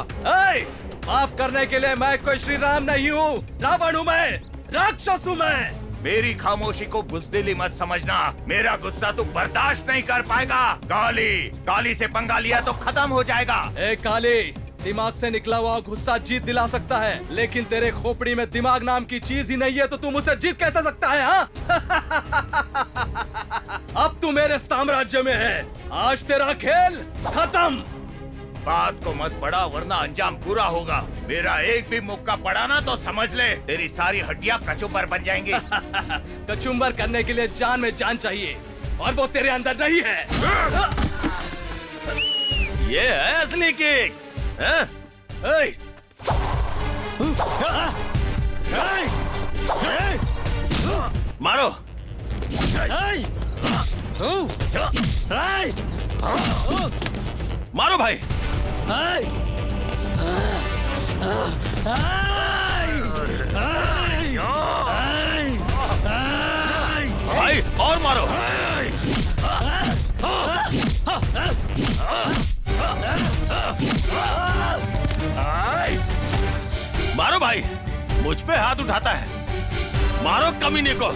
माफ करने के लिए मैं कोई श्री राम नहीं हूँ, रावण हूँ मैं, राक्षस हूँ मैं। मेरी खामोशी को बुज़दिली मत समझना, मेरा गुस्सा तू बर्दाश्त नहीं कर पाएगा। काली से पंगा लिया तो खत्म हो जाएगा। काली, दिमाग से निकला हुआ गुस्सा जीत दिला सकता है, लेकिन तेरे खोपड़ी में दिमाग नाम की चीज ही नहीं है तो तू मुझसे जीत कैसे सकता है? हाँ? अब तू मेरे साम्राज्य में है, आज तेरा खेल खत्म। बात को मत बढ़ा वरना अंजाम पूरा होगा। मेरा एक भी मुक्का पड़ा ना तो समझ ले तेरी सारी हड्डियां कचुम्बर बन जाएंगी। कचुम्बर करने के लिए जान में जान चाहिए, और वो तेरे अंदर नहीं है। ये है असली किक। मारो। मारो भाई। भाई और मारो। मारो भाई, मुझ पे हाथ उठाता है, मारो कमीने को।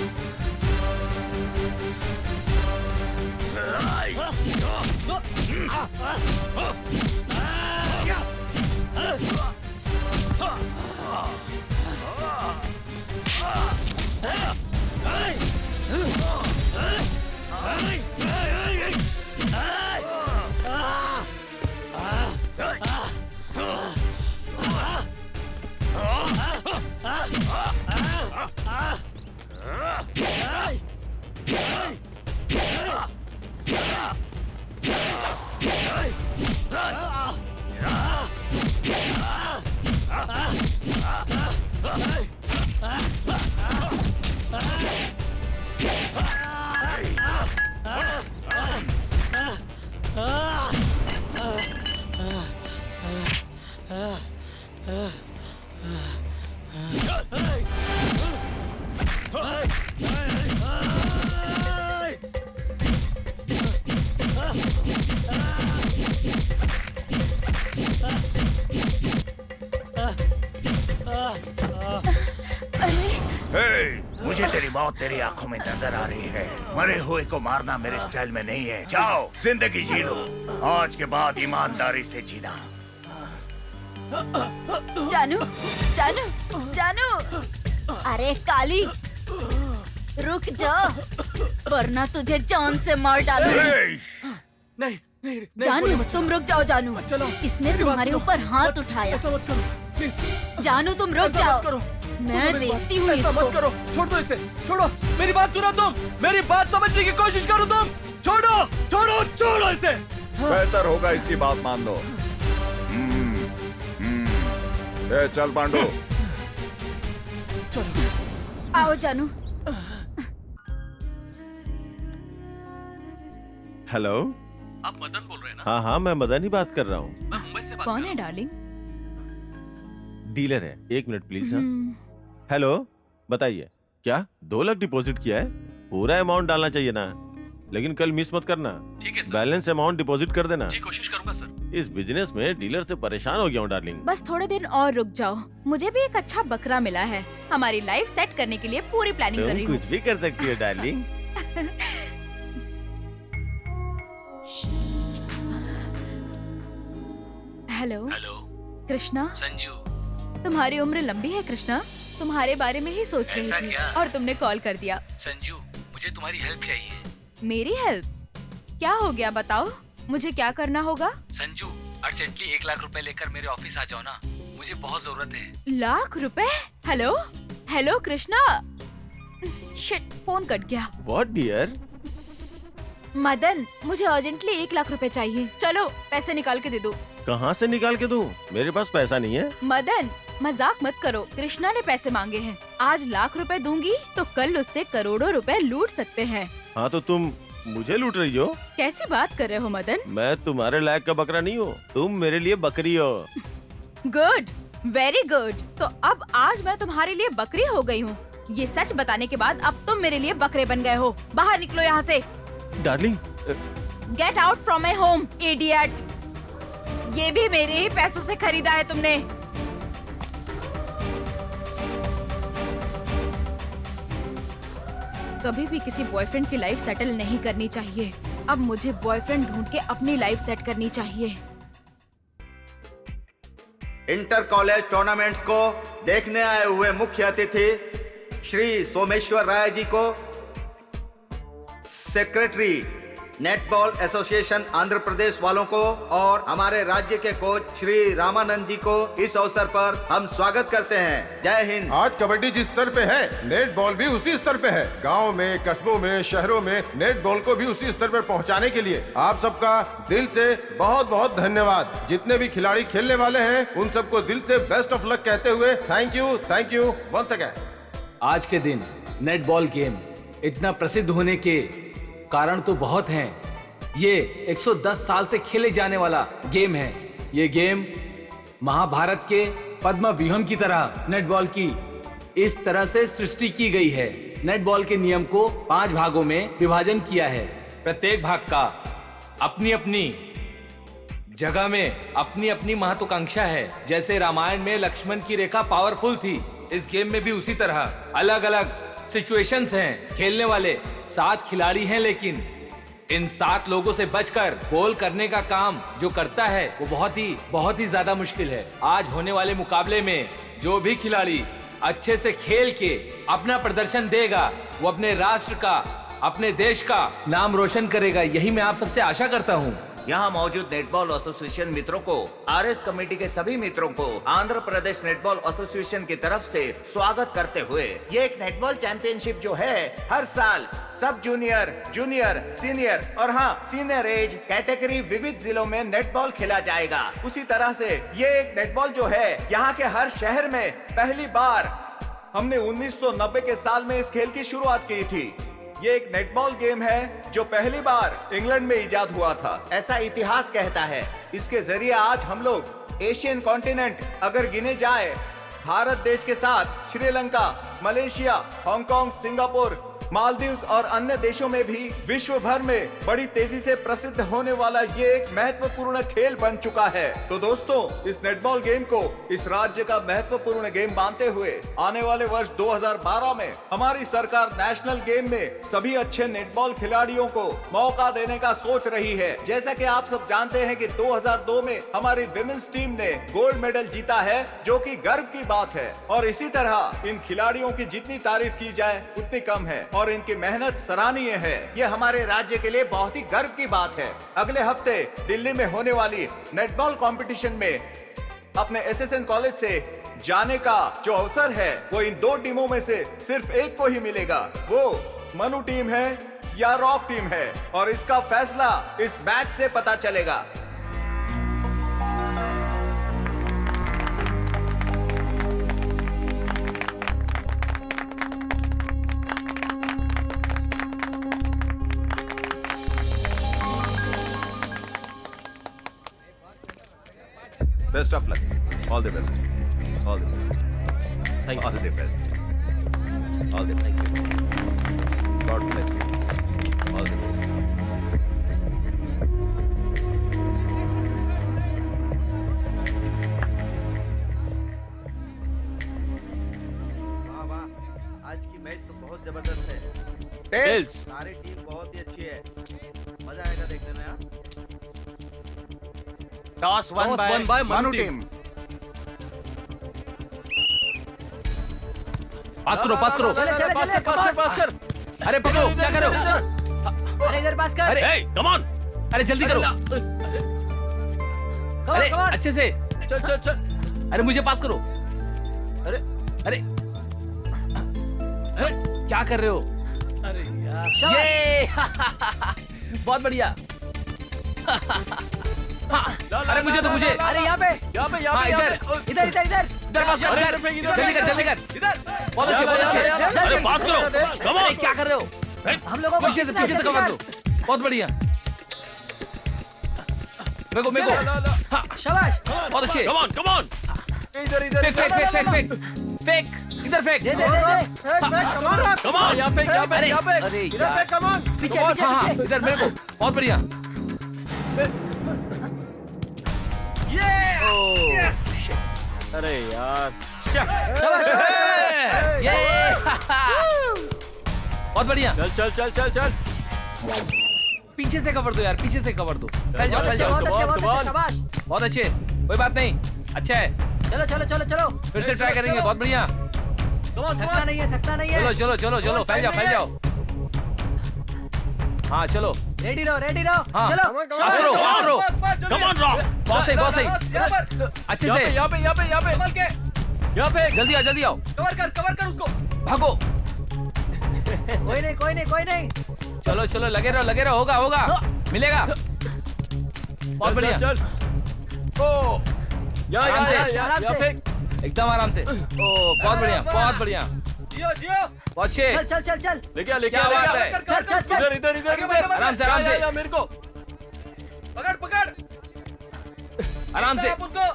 मुझे तेरी मौत तेरी आंखों में नजर आ रही है। मरे हुए को मारना मेरे स्टाइल में नहीं है। जाओ जिंदगी जी लो, आज के बाद ईमानदारी से जीना। जानू, जानू, जानू, अरे काली, रुक जा वरना तुझे जान से मार डालूंगी। नहीं, जानू, तुम रुक जाओ। जानू, चलो, इसने तुम्हारे ऊपर हाथ उठाया। ऐसा मत करो प्लीज। जानू तुम रुक जाओ, मैं देखती हूँ ऐसा इसको। मत करो, छोड़ दो इसे, छोड़ो, मेरी बात सुनो तुम, मेरी बात समझने की कोशिश करो तुम। छोड़ो, छोड़ो, छोड़ो इसे। बेहतर होगा इसकी बात मान लो। ए, चल पांडु। आओ जानू। हेलो, आप मदन बोल रहे हैं ना? हाँ हाँ, मैं मदन ही बात कर रहा हूँ। मैं मुंबई से बात कौन कर है रहा हूँ। डार्लिंग? डीलर है, 1 मिनट प्लीज। हाँ, हेलो, बताइए क्या 2 लाख डिपॉजिट किया है? पूरा अमाउंट डालना चाहिए ना, लेकिन कल मिस मत करना। ठीक है सर। बैलेंस अमाउंट डिपॉजिट कर देना। जी कोशिश करूंगा सर। इस बिजनेस में डीलर से परेशान हो गया हूँ डार्लिंग। बस थोड़े दिन और रुक जाओ, मुझे भी एक अच्छा बकरा मिला है। हमारी लाइफ सेट करने के लिए पूरी प्लानिंग कर रही तुम हूँ। कुछ भी कर सकती हो darling. Hello hello Krishna, Sanju, तुम्हारी उम्र लंबी है कृष्णा, तुम्हारे बारे में ही सोच रही ऐसा थी क्या? और तुमने कॉल कर दिया। संजू, मुझे तुम्हारी हेल्प चाहिए। मेरी हेल्प? क्या हो गया बताओ, मुझे क्या करना होगा? संजू, अर्जेंटली 1 लाख रुपए लेकर मेरे ऑफिस आ जाओ ना, मुझे बहुत जरूरत है। लाख रुपए? Hello hello Krishna, shit, phone cut गया। What dear? मदन, मुझे अर्जेंटली 1 लाख रुपए चाहिए। चलो पैसे निकाल के दे दो। कहाँ से निकाल के दूं? मेरे पास पैसा नहीं है। मदन, मजाक मत करो, कृष्णा ने पैसे मांगे हैं। आज लाख रुपए दूंगी तो कल उससे करोड़ों रुपए लूट सकते हैं। हाँ तो तुम मुझे लूट रही हो? कैसी बात कर रहे हो मदन? मैं तुम्हारे लायक का बकरा नहीं हूँ, तुम मेरे लिए बकरी हो। Good, very good. तो अब आज मैं तुम्हारे लिए बकरी हो गई हूँ। ये सच बताने के बाद अब तुम मेरे लिए बकरे बन गए हो। बाहर निकलो यहाँ से। Darling, get out from my home, idiot. ये भी मेरे ही पैसों से खरीदा है तुमने। कभी भी किसी बॉयफ्रेंड की लाइफ सेटल नहीं करनी चाहिए। अब मुझे बॉयफ्रेंड ढूंढ के अपनी लाइफ सेट करनी चाहिए। इंटर कॉलेज टूर्नामेंट्स को देखने आए हुए मुख्य अतिथि श्री सोमेश्वर राय जी को, secretary netball association Andhra Pradesh वालों को और हमारे राज्य के कोच श्री रामानंद जी को इस अवसर पर हम स्वागत करते हैं। जय हिंद। आज कबड्डी जिस स्तर पे है, नेट बॉल भी उसी स्तर पे है। गांव में, कस्बों में, शहरों में नेट बॉल को भी उसी स्तर पर पहुंचाने के लिए आप सबका दिल से बहुत बहुत धन्यवाद। जितने भी खिलाड़ी खेलने वाले हैं उन सबको दिल से बेस्ट ऑफ लक कहते हुए थैंक यू वंस अगेन। आज के दिन नेटबॉल गेम इतना प्रसिद्ध होने के कारण तो बहुत हैं। ये 110 साल से खेले जाने वाला गेम है। ये गेम महाभारत के पद्म व्यूहम की तरह नेटबॉल की इस तरह से सृष्टि की गई है। नेटबॉल के नियम को 5 भागों में विभाजन किया है। प्रत्येक भाग का अपनी अपनी जगह में अपनी अपनी महत्वाकांक्षा है। जैसे रामायण में लक्ष्मण की रेखा पावरफुल थी, इस गेम में भी उसी तरह अलग अलग सिचुएशंस हैं। खेलने वाले 7 खिलाड़ी हैं, लेकिन इन 7 लोगों से बचकर गोल करने का काम जो करता है वो बहुत ही ज्यादा मुश्किल है। आज होने वाले मुकाबले में जो भी खिलाड़ी अच्छे से खेल के अपना प्रदर्शन देगा वो अपने राष्ट्र का, अपने देश का नाम रोशन करेगा। यही मैं आप सबसे आशा करता हूँ। यहाँ मौजूद नेटबॉल एसोसिएशन मित्रों को, आरएस कमेटी के सभी मित्रों को आंध्र प्रदेश नेटबॉल एसोसिएशन की तरफ से स्वागत करते हुए, ये एक नेटबॉल चैंपियनशिप जो है हर साल सब जूनियर, जूनियर, सीनियर और हाँ सीनियर एज कैटेगरी विविध जिलों में नेटबॉल खेला जाएगा। उसी तरह से ये एक नेटबॉल जो है यहाँ के हर शहर में पहली बार हमने 1990 के साल में इस खेल की शुरुआत की थी। ये एक नेटबॉल गेम है जो पहली बार इंग्लैंड में इजाद हुआ था, ऐसा इतिहास कहता है। इसके जरिए आज हम लोग एशियन कॉन्टिनेंट अगर गिने जाए, भारत देश के साथ Sri Lanka, Malaysia, Hong Kong, Singapore, Maldives और अन्य देशों में भी विश्व भर में बड़ी तेजी से प्रसिद्ध होने वाला ये एक महत्वपूर्ण खेल बन चुका है। तो दोस्तों, इस नेटबॉल गेम को इस राज्य का महत्वपूर्ण गेम मानते हुए आने वाले वर्ष 2012 में हमारी सरकार नेशनल गेम में सभी अच्छे नेटबॉल खिलाड़ियों को मौका देने का सोच रही है। जैसा कि आप सब जानते हैं कि 2002 में हमारी विमेंस टीम ने गोल्ड मेडल जीता है, जो कि गर्व की बात है। और इसी तरह इन खिलाड़ियों की जितनी तारीफ की जाए उतनी कम है और इनकी मेहनत सराहनीय है। ये हमारे राज्य के लिए बहुत ही गर्व की बात है। अगले हफ्ते दिल्ली में होने वाली नेटबॉल कंपटीशन में अपने एसएसएन कॉलेज से जाने का जो अवसर है वो इन 2 टीमों में से सिर्फ एक को ही मिलेगा। वो मनु टीम है या रॉक टीम है, और इसका फैसला इस मैच से पता चलेगा। Best of luck, all the best, all the best, thank all the best, all the best, God bless you, all the best. वाह वाह, आज की मैच तो बहुत जबरदस्त है। टेल्स। सारी टीम बहुत ही अच्छी है, मजा आएगा देखने में। हाँ? Toss one by Manu team. Pass करो पास करो चले, चले, पास चले, कर पास कर पास कर। अरे पकड़ो, क्या कर रहे हो? अरे इधर पास कर। अरे Hey, come on! अरे जल्दी करो। अरे come on. अच्छे से। चल चल चल। अरे मुझे पास करो। अरे अरे अरे, क्या कर रहे हो? अरे यार, ये बहुत बढ़िया। अरे मुझे तो मुझे। अरे यहाँ पे हाँ, इधर इधर इधर इधर इधर पास कर, इधर जल्दी कर जल्दी कर। बहुत अच्छे बहुत अच्छे। अरे पास करो, come अरे on! क्या कर रहे हो? हम लोगों को पीछे से कवर दो। बहुत बढ़िया। मेरे को हाँ, शाबाश। बहुत अच्छे। Come on, come on! इधर इधर फेंक फेंक फेंक फेंक फेंक फेंक इधर फेंक। दे दे दे Come on! यहाँ पे यहाँ पे अरे यहाँ पे अरे यार। पीछे हाँ, पीछे हाँ, पीछे इधर मेरे को। बहुत बढ़िया। अरे यार ये बहुत बढ़िया। चल चल चल चल चल। पीछे से कवर दो यार, पीछे से कवर दो। फैल जाओ फैल जाओ। बहुत अच्छे बहुत come अच्छे on. शाबाश। बहुत अच्छे, कोई बात नहीं, अच्छा है। चलो चलो चलो चलो, फिर से ट्राई करेंगे। बहुत बढ़िया। थकना नहीं है थकना नहीं चलो है। चलो चलो चलो, फैल जाओ फैल जाओ। हाँ चलो। रेडी रहो हाँ चलो। पास करो पास करो। Come on, Rock! बहुत सही बहुत सही। अच्छे से यहाँ पे यहाँ पे यहाँ पे यहाँ पे जल्दी आओ। कवर कर उसको। भागो। कोई नहीं चलो चलो, लगे रहो, होगा मिलेगा। बहुत बढ़िया। चल ओ यहाँ आराम से, यहाँ आराम यहाँ से। पे एकदम आराम से। ओ बहुत बढ़िया बहुत बढ़िया। जियो बहुत अच्छे। चल लेके आ क्या बात है? चल इधर आराम से आराम से मेरे को पकड़ आराम से। उनको।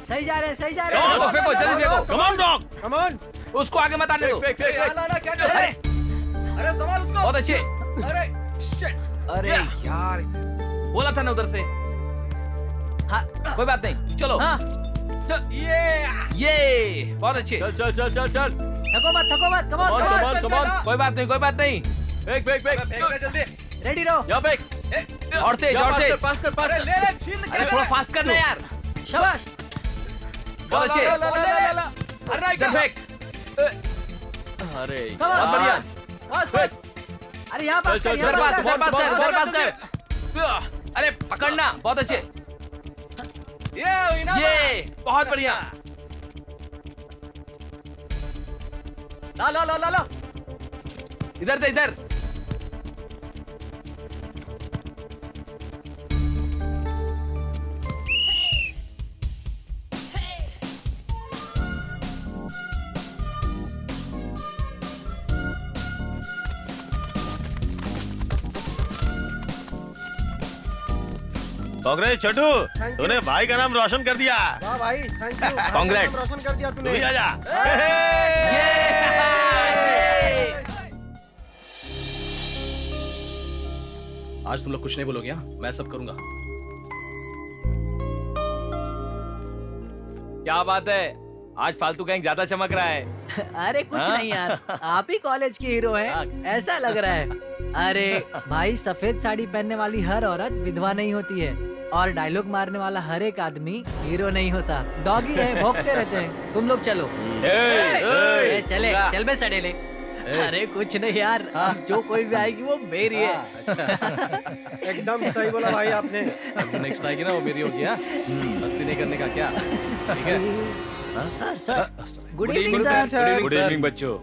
सही जा रहे फेंको जल्दी फेंको। Come on, Rock! Come on उसको आगे मत आने दो। फेंक फेंक फेंक लाला क्या कर रहा है? अरे संभाल उसको। बहुत अच्छे। अरे शिट। अरे यार, बोला था ना उधर से। हाँ कोई बात नहीं, चलो। हाँ ये बहुत अच्छे। चल चल चल चल चल थको मत कम ऑन कम ऑन कोई बात नहीं। फेंक फेंक फेंक जल्दी। रेडी रहो। यहाँ फेंक और तेज पास कर अरे ले छीन अरे थोड़ा फास्ट करना यार। शाबाश। बहुत अच्छे। अरे इधर फेंक। अरे बहुत बढ़िया। बस। अरे यहाँ पास चल, कर चल, यहाँ इधर पास पास कर। इधर पास कर। अरे पकड़ना, बहुत अच्छे। ये बहुत बढ़िया। ला इधर से इधर। कांग्रेस छोटू, तूने भाई का नाम रोशन कर दिया। वाह भाई, थैंक यू। Congrats. रोशन कर दिया तू तूने। भी आजा। आज तुम लोग कुछ नहीं बोलोगे? हाँ, मैं सब करूंगा। क्या बात है, आज फालतू गैंग ज्यादा चमक रहा है। अरे कुछ हाँ? नहीं यार, आप ही कॉलेज के हीरो हैं, ऐसा लग रहा है। अरे भाई, सफेद साड़ी पहनने वाली हर औरत विधवा नहीं होती है, और डायलॉग मारने वाला हर एक आदमी हीरो नहीं होता। डॉगी है, भौंकते रहते हैं। तुम लोग चलो। ए, चले चल बे सडेले। अरे कुछ नहीं यार, जो कोई भी आएगी वो मेरी है। एकदम सही बोला भाई आपने। नेक्स्ट आएगी ना वो मेरी होगी। हाँ, मस्ती नहीं करने का क्या? ठीक है sir good evening sir. Good evening बच्चों।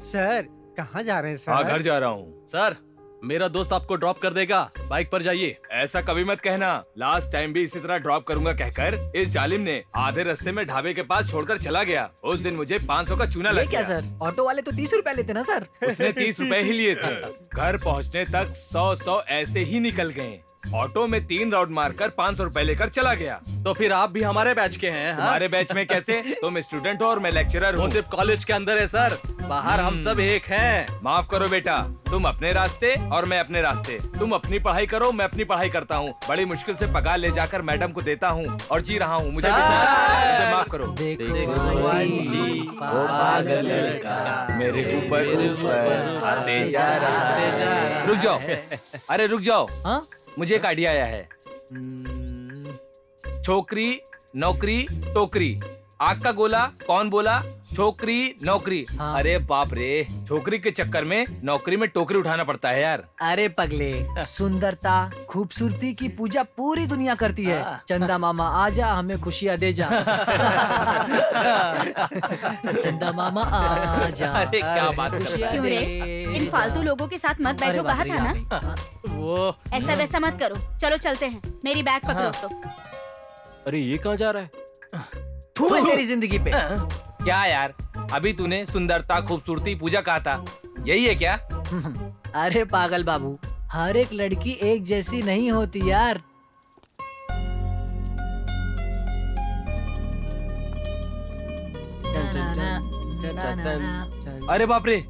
सर कहाँ जा रहे हैं सर? हाँ घर जा रहा हूँ। सर, मेरा दोस्त आपको ड्रॉप कर देगा, बाइक पर जाइए। ऐसा कभी मत कहना। लास्ट टाइम भी इसी तरह ड्रॉप करूंगा कहकर इस जालिम ने आधे रास्ते में ढाबे के पास छोड़कर चला गया। उस दिन मुझे 500 का चूना ये लग क्या गया। सर, ऑटो वाले तो 30 रुपए लेते ना सर। उसने 30 रुपए ही लिए थे। घर पहुंचने तक 100 ऐसे ही निकल गए। ऑटो में 3 राउंड मारकर 500 रुपए लेकर चला गया। तो फिर आप भी हमारे बैच के हैं? हाँ? हमारे बैच में कैसे? तुम स्टूडेंट हो और मैं लेक्चरर वो हूँ। सिर्फ कॉलेज के अंदर है सर, बाहर हम सब एक हैं। माफ करो बेटा, तुम अपने रास्ते और मैं अपने रास्ते। तुम अपनी पढ़ाई करो, मैं अपनी पढ़ाई करता हूँ। बड़ी मुश्किल से पगार ले जाकर मैडम को देता हूँ और जी रहा हूँ। मुझे माफ करो। वो पागल लड़का मेरे ऊपर आते जा रहा है। रुक जाओ, अरे रुक जाओ। हाँ? मुझे एक आइडिया आया है। छोकरी नौकरी टोकरी, आग का गोला कौन बोला? छोकरी नौकरी। हाँ। अरे बाप रे, छोकरी के चक्कर में नौकरी में टोकरी उठाना पड़ता है यार। अरे पगले, सुंदरता खूबसूरती की पूजा पूरी दुनिया करती है। चंदा मामा आजा, हमें खुशियाँ दे जा। चंदा मामा आजा, अरे क्या बात कर रहा खुशियाँ है। क्यों रे? दे इन जा। फालतू लोगों के साथ मत अरे बैठो, बाप कहा रे, था ना। यहाँ वो ऐसा वैसा मत करो, चलो चलते हैं। मेरी बैग पकड़ो तो। अरे ये कहाँ जा रहा है? थू है तेरी जिंदगी पे। क्या यार, अभी तूने सुंदरता खूबसूरती पूजा कहा था, यही है क्या? अरे पागल बाबू, हर एक लड़की एक जैसी नहीं होती यार। अरे बाप रे,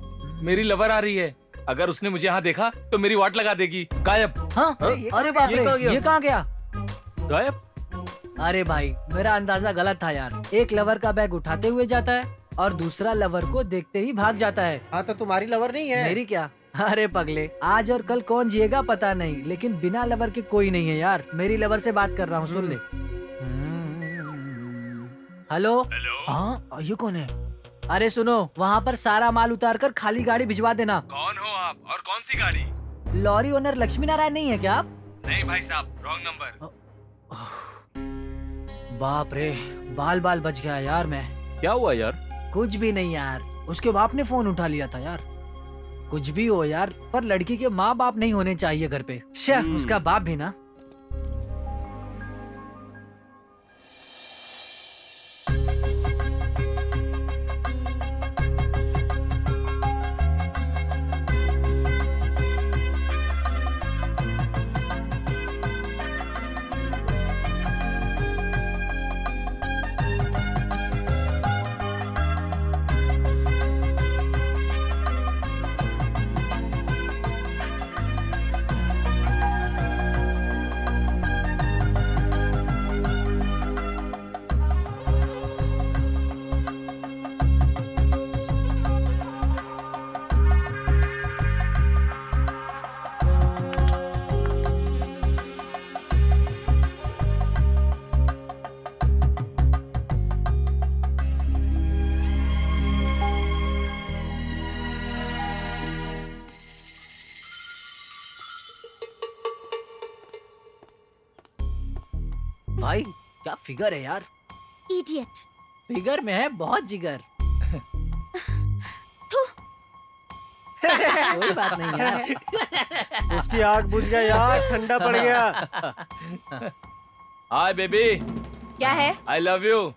मेरी लवर आ रही है। अगर उसने मुझे यहाँ देखा तो मेरी वाट लगा देगी। गायब। हाँ? अरे बाप रे, ये कहाँ गया? गायब? अरे भाई, मेरा अंदाजा गलत था यार। एक लवर का बैग उठाते हुए जाता है और दूसरा लवर को देखते ही भाग जाता है। हाँ तो तुम्हारी लवर नहीं है? मेरी क्या? अरे पगले, आज और कल कौन जिएगा पता नहीं, लेकिन बिना लवर के कोई नहीं है यार। मेरी लवर से बात कर रहा हूँ, सुन ले। हेलो। हाँ, ये कौन है? अरे सुनो, वहाँ पर सारा माल उतार कर खाली गाड़ी भिजवा देना। कौन हो आप और कौन सी गाड़ी? लॉरी ओनर लक्ष्मी नारायण नहीं है क्या आप? नहीं भाई साहब, रॉन्ग नंबर। बाप रे, बाल बाल बच गया यार मैं। क्या हुआ यार? कुछ भी नहीं यार, उसके बाप ने फोन उठा लिया था यार। कुछ भी हो यार, पर लड़की के माँ बाप नहीं होने चाहिए घर पे। उसका बाप भी ना। भाई क्या फिगर है यार। इडियट। फिगर में है बहुत जिगर। कोई बात नहीं यार। उसकी आग बुझ गई यार, ठंडा पड़ गया। हाय बेबी, क्या है? आई लव यू।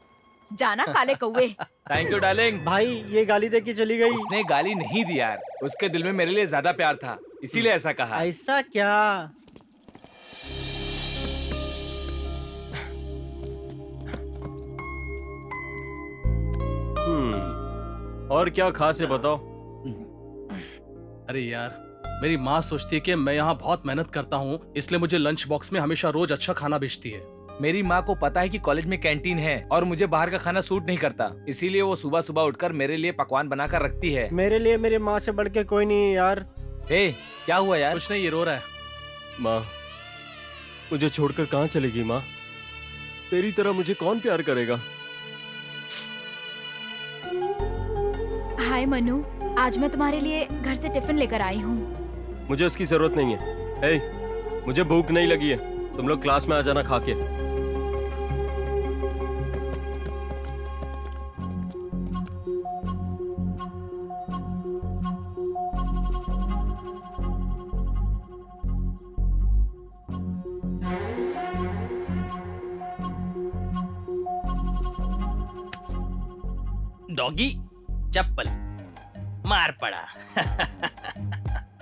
जाना काले कौवे। Thank you darling. भाई ये गाली दे के चली गई। उसने गाली नहीं दी यार, उसके दिल में मेरे लिए ज्यादा प्यार था, इसीलिए ऐसा कहा। ऐसा क्या? और क्या खास है बताओ? अरे यार, मेरी माँ सोचती है कि मैं यहाँ बहुत मेहनत करता हूँ, इसलिए मुझे लंच बॉक्स में हमेशा रोज अच्छा खाना भेजती है। मेरी माँ को पता है कि कॉलेज में कैंटीन है और मुझे बाहर का खाना सूट नहीं करता, इसीलिए वो सुबह सुबह उठकर मेरे लिए पकवान बनाकर रखती है। मेरे लिए मेरी माँ से बढ़ के कोई नहीं है यार। ए, क्या हुआ यार? कुछ नहीं, ये रो रहा है। माँ, मुझे छोड़कर कहाँ चलेगी माँ? तेरी तरह मुझे कौन प्यार करेगा? हाय मनु, आज मैं तुम्हारे लिए घर से टिफिन लेकर आई हूँ। मुझे उसकी जरूरत नहीं है। हे, मुझे भूख नहीं लगी है, तुम लोग क्लास में आ जाना खा के। डॉगी चप्पल मार पड़ा।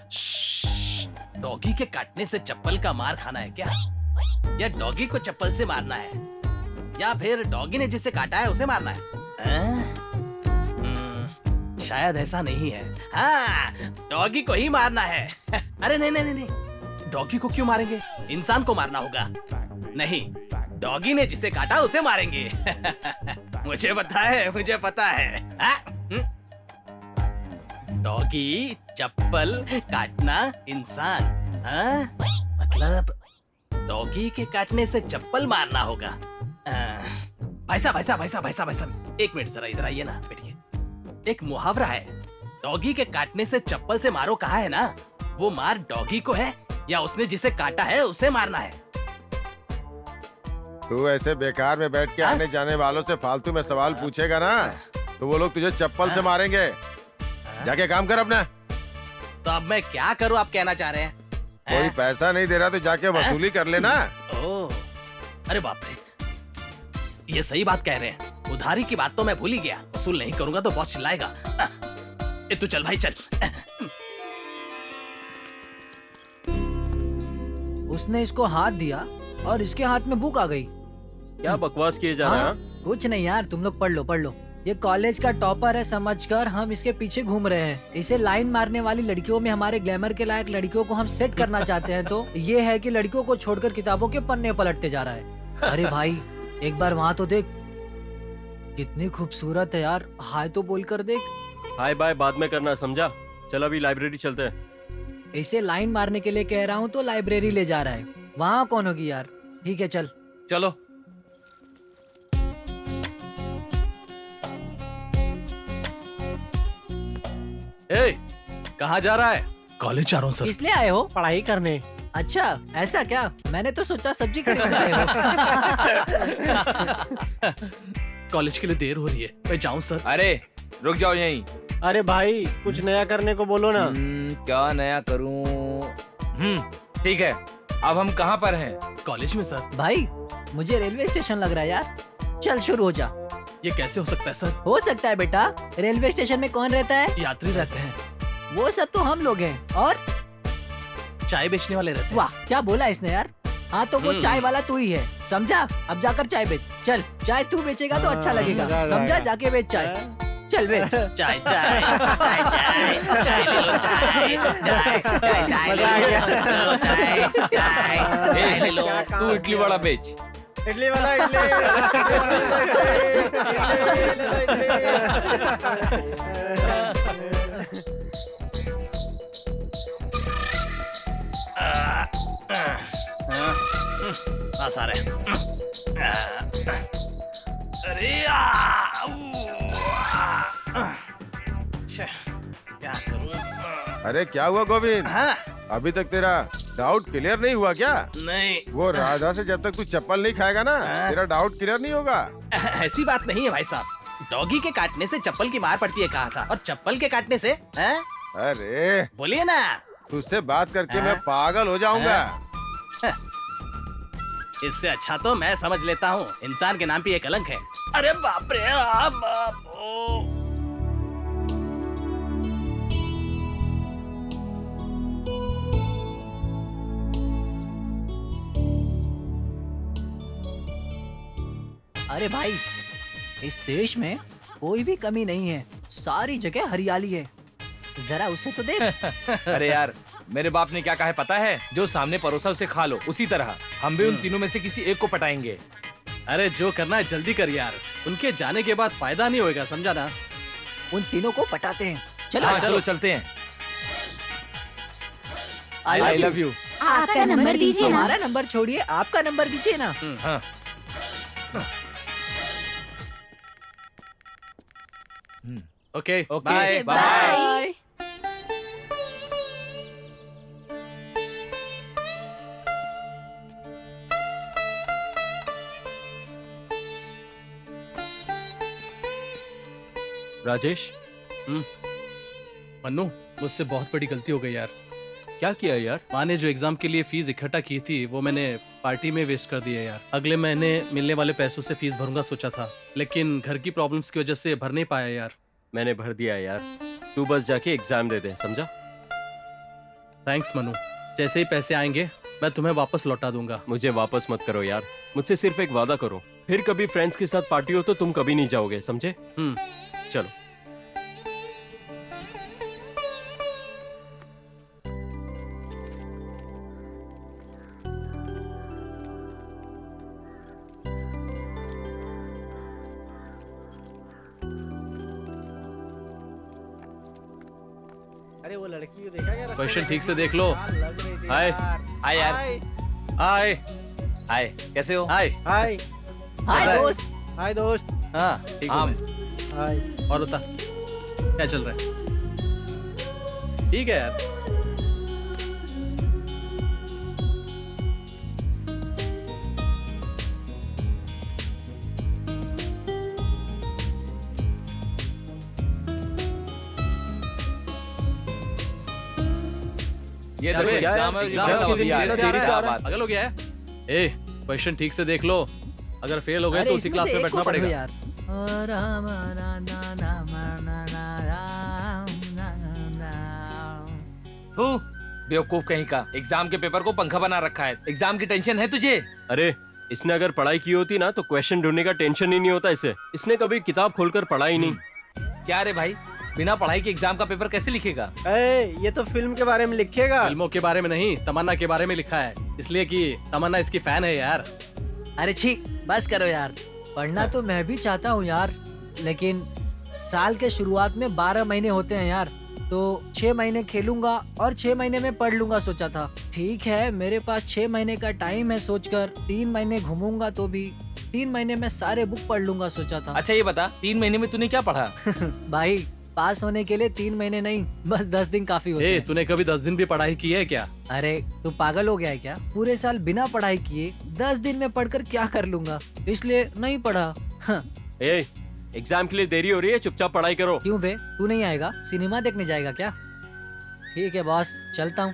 श्श्श, डॉगी के काटने से चप्पल का मार खाना है क्या? या डॉगी को चप्पल से मारना है, या फिर डॉगी ने जिसे काटा है उसे मारना है? शायद ऐसा नहीं है। हाँ, डॉगी को ही मारना है। अरे नहीं नहीं नहीं, डॉगी को क्यों मारेंगे? इंसान को मारना होगा। नहीं, डॉगी ने जिसे काटा उसे मारेंगे। मुझे पता है, मुझे पता है। डॉगी चप्पल काटना इंसान, हाँ? मतलब डॉगी के काटने से चप्पल मारना होगा। भाई साहब भाई साहब भाई साहब भाई साहब भाई साहब, एक मिनट जरा इधर आइए ना, बैठिए। एक मुहावरा है, डॉगी के काटने से चप्पल से मारो कहा है ना, वो मार डॉगी को है या उसने जिसे काटा है उसे मारना है? तू ऐसे बेकार में बैठ के आने जाने वालों से फालतू में सवाल पूछेगा ना, तो वो लोग तुझे चप्पल से मारेंगे। जाके काम कर अपना। तो अब मैं क्या करूं, आप कहना चाह रहे हैं? कोई पैसा नहीं दे रहा तो जाके वसूली कर लेना। ओह, अरे बाप रे, ये सही बात कह रहे हैं। उधारी की बात तो मैं भूल ही गया। वसूल नहीं करूंगा तो बॉस चिल्लाएगा। तू चल भाई चल। उसने इसको हाथ दिया और इसके हाथ में बुक आ गई। क्या बकवास किए जा रहे हैं? कुछ नहीं यार, तुम लोग पढ़ लो। ये कॉलेज का टॉपर है समझकर हम इसके पीछे घूम रहे हैं। इसे लाइन मारने वाली लड़कियों में हमारे ग्लैमर के लायक लड़कियों को हम सेट करना चाहते हैं, तो ये है कि लड़कियों को छोड़कर किताबों के पन्ने पलटते जा रहा है। अरे भाई एक बार वहाँ तो देख, कितनी खूबसूरत है यार। हाय तो बोलकर देख। हाय बाय बाद में करना, समझा? चल अभी लाइब्रेरी चलते हैं। इसे लाइन मारने के लिए कह रहा हूँ तो लाइब्रेरी ले जा रहा है। वहाँ कौन होगी यार? ठीक है चल। चलो। ए, कहाँ जा रहा है? कॉलेज जा रहा हूँ सर। इसलिए आए हो? पढ़ाई करने। अच्छा ऐसा क्या? मैंने तो सोचा सब्जी खरीदने आए हो। कॉलेज के लिए देर हो रही है, मैं जाऊँ सर? अरे रुक जाओ यहीं। अरे भाई कुछ नया करने को बोलो ना। क्या नया करूं? ठीक है, अब हम कहाँ पर हैं? कॉलेज में सर। भाई मुझे रेलवे स्टेशन लग रहा है यार। चल शुरू हो जा। ये कैसे हो सकता है सर? हो सकता है बेटा, रेलवे स्टेशन में कौन रहता है? यात्री रहते हैं। वो सब तो हम लोग हैं। और चाय बेचने वाले रहते हैं। वाह क्या बोला इसने यार। हाँ तो वो चाय वाला तू ही है, समझा? अब जाकर चाय बेच। चल चाय तू बेचेगा तो अच्छा लगेगा, समझा? जाके बेच चाय। चल बेच। चाय चाय चाय चाय चाय ले लो, चाय चाय चाय चाय ले लो, चाय चाय ले लो। तू इडली वड़ा बेच। इडली वाला इडली। आ रहे अरे क्या करूं? अरे क्या हुआ गोविंद? हाँ? अभी तक तेरा डाउट क्लियर नहीं हुआ क्या? नहीं। वो राधा से जब तक तू चप्पल नहीं खाएगा ना, तेरा डाउट क्लियर नहीं होगा। ऐसी बात नहीं है भाई साहब। डॉगी के काटने से चप्पल की मार पड़ती है कहा था, और चप्पल के काटने से है? अरे बोलिए ना। तुझसे बात करके मैं पागल हो जाऊंगा। इससे अच्छा तो मैं समझ लेता हूँ, इंसान के नाम पे ये कलंक है। अरे बाप रे बाप। अरे भाई इस देश में कोई भी कमी नहीं है, सारी जगह हरियाली है। जरा उसे तो देख। अरे यार मेरे बाप ने क्या कहा है पता है? जो सामने परोसा उसे खा लो। उसी तरह हम भी उन तीनों में से किसी एक को पटाएंगे। अरे जो करना है जल्दी कर यार, उनके जाने के बाद फायदा नहीं होएगा, समझा ना? उन तीनों को पटाते हैं। चलो हाँ, चलो चलते हैं। आई लव यू। आपका नंबर दीजिए ना। हमारा नंबर छोड़िए, आपका नंबर दीजिए ना। हाँ। Okay okay, bye bye. Rajesh, Mannu, मुझसे बहुत बड़ी गलती हो गई यार। क्या किया यार? माँ ने जो एग्जाम के लिए फीस इकट्ठा की थी वो मैंने पार्टी में वेस्ट कर दी है यार। अगले महीने मिलने वाले पैसों से फीस भरूंगा सोचा था, लेकिन घर की प्रॉब्लम्स की वजह से भर नहीं पाया यार। मैंने भर दिया यार, तू बस जाके एग्जाम दे दे, समझा? थैंक्स मनु, जैसे ही पैसे आएंगे मैं तुम्हें वापस लौटा दूंगा। मुझे वापस मत करो यार, मुझसे सिर्फ एक वादा करो, फिर कभी फ्रेंड्स के साथ पार्टी हो तो तुम कभी नहीं जाओगे, समझे? चलो। अरे वो लड़की को देखा क्या? क्वेश्चन ठीक से देख लो। हाय हाय यार। हाय हाय, कैसे हो? हाय हाय हाय दोस्त। हाय दोस्त। हाँ ठीक हाँ। हूँ मैं। हाय। और बता क्या चल रहा है? ठीक है यार। ये अबे, देखो क्या एग्जाम है? है, एग्जाम एग्जाम के अभी दिन आ मेरा रहा है। देरी से आ रहा है। बात। पागल हो गया है? ए क्वेश्चन ठीक से देख लो, अगर फेल हो गए तो उसी क्लास में बैठना पड़ेगा। यार। तू बेवकूफ कहीं का, एग्जाम के पेपर को पंखा बना रखा है। एग्जाम की टेंशन है तुझे? अरे इसने अगर पढ़ाई की होती ना तो क्वेश्चन ढूंढने का टेंशन ही नहीं होता इसे। इसने कभी किताब खोलकर पढ़ा ही नहीं। क्या रे भाई, बिना पढ़ाई के एग्जाम का पेपर कैसे लिखेगा? ये तो फिल्म के बारे में लिखेगा। फिल्मों के बारे में नहीं, तमन्ना के बारे में लिखा है, इसलिए कि तमन्ना इसकी फैन है यार। अरे छी, बस करो यार। पढ़ना तो मैं भी चाहता हूँ यार, लेकिन साल के शुरुआत में 12 महीने होते हैं यार, तो 6 महीने खेलूंगा और 6 महीने में पढ़ लूंगा सोचा था। ठीक है, मेरे पास 6 महीने का टाइम है, सोचकर 3 महीने घूमूंगा तो भी 3 महीने में सारे बुक पढ़ लूंगा सोचा था। अच्छा ये बता, 3 महीने में तूने क्या पढ़ा? भाई पास होने के लिए 3 महीने नहीं, बस 10 दिन काफी होते ए, हैं। तूने कभी 10 दिन भी पढ़ाई की है क्या? अरे तू पागल हो गया है क्या? पूरे साल बिना पढ़ाई किए 10 दिन में पढ़कर क्या कर लूंगा, इसलिए नहीं पढ़ा। ए, एग्जाम के लिए देरी हो रही है, चुपचाप पढ़ाई करो। क्यों बे, तू नहीं आएगा? सिनेमा देखने जाएगा क्या? ठीक है बॉस, चलता हूँ।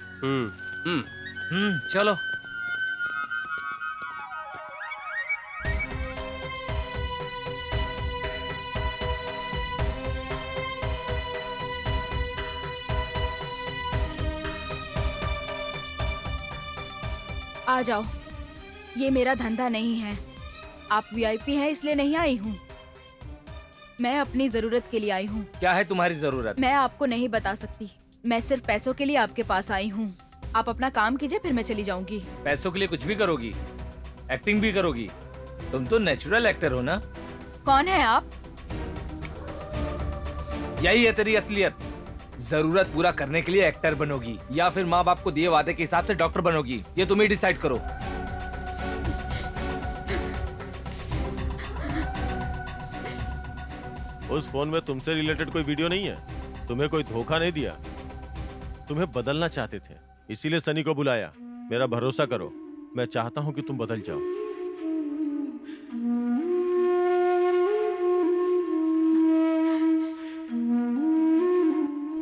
चलो। आ जाओ, ये मेरा धंधा नहीं है। आप वीआईपी हैं इसलिए नहीं आई हूँ, मैं अपनी जरूरत के लिए आई हूँ। क्या है तुम्हारी जरूरत? मैं आपको नहीं बता सकती, मैं सिर्फ पैसों के लिए आपके पास आई हूँ। आप अपना काम कीजिए, फिर मैं चली जाऊंगी। पैसों के लिए कुछ भी करोगी? एक्टिंग भी करोगी? तुम तो नेचुरल एक्टर हो ना? कौन है आप? यही है तेरी असलियत। जरूरत पूरा करने के लिए एक्टर बनोगी या फिर माँ बाप को दिए वादे के हिसाब से डॉक्टर बनोगी, ये तुम ही डिसाइड करो। उस फोन में तुमसे रिलेटेड कोई वीडियो नहीं है? तुम्हें कोई धोखा नहीं दिया? तुम्हें बदलना चाहते थे, इसीलिए सनी को बुलाया। मेरा भरोसा करो, मैं चाहता हूं कि तुम बदल जाओ।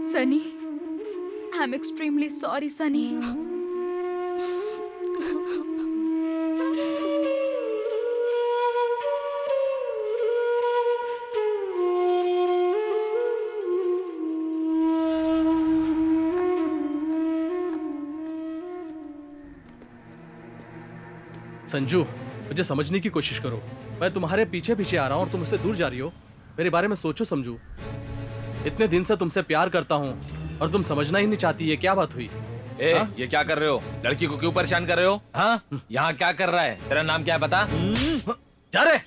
Sunny, I am extremely sorry Sunny. Sanju, मुझे समझने की कोशिश करो। मैं तुम्हारे पीछे पीछे आ रहा हूँ और तुम मुझसे दूर जा रही हो। मेरे बारे में सोचो समझू। इतने दिन से तुमसे प्यार करता हूँ और तुम समझना ही नहीं चाहती, ये क्या बात हुई? ये क्या कर रहे हो? लड़की को क्यों परेशान कर रहे हो? हाँ, यहाँ क्या कर रहा है? तेरा नाम क्या है बता? जा रे।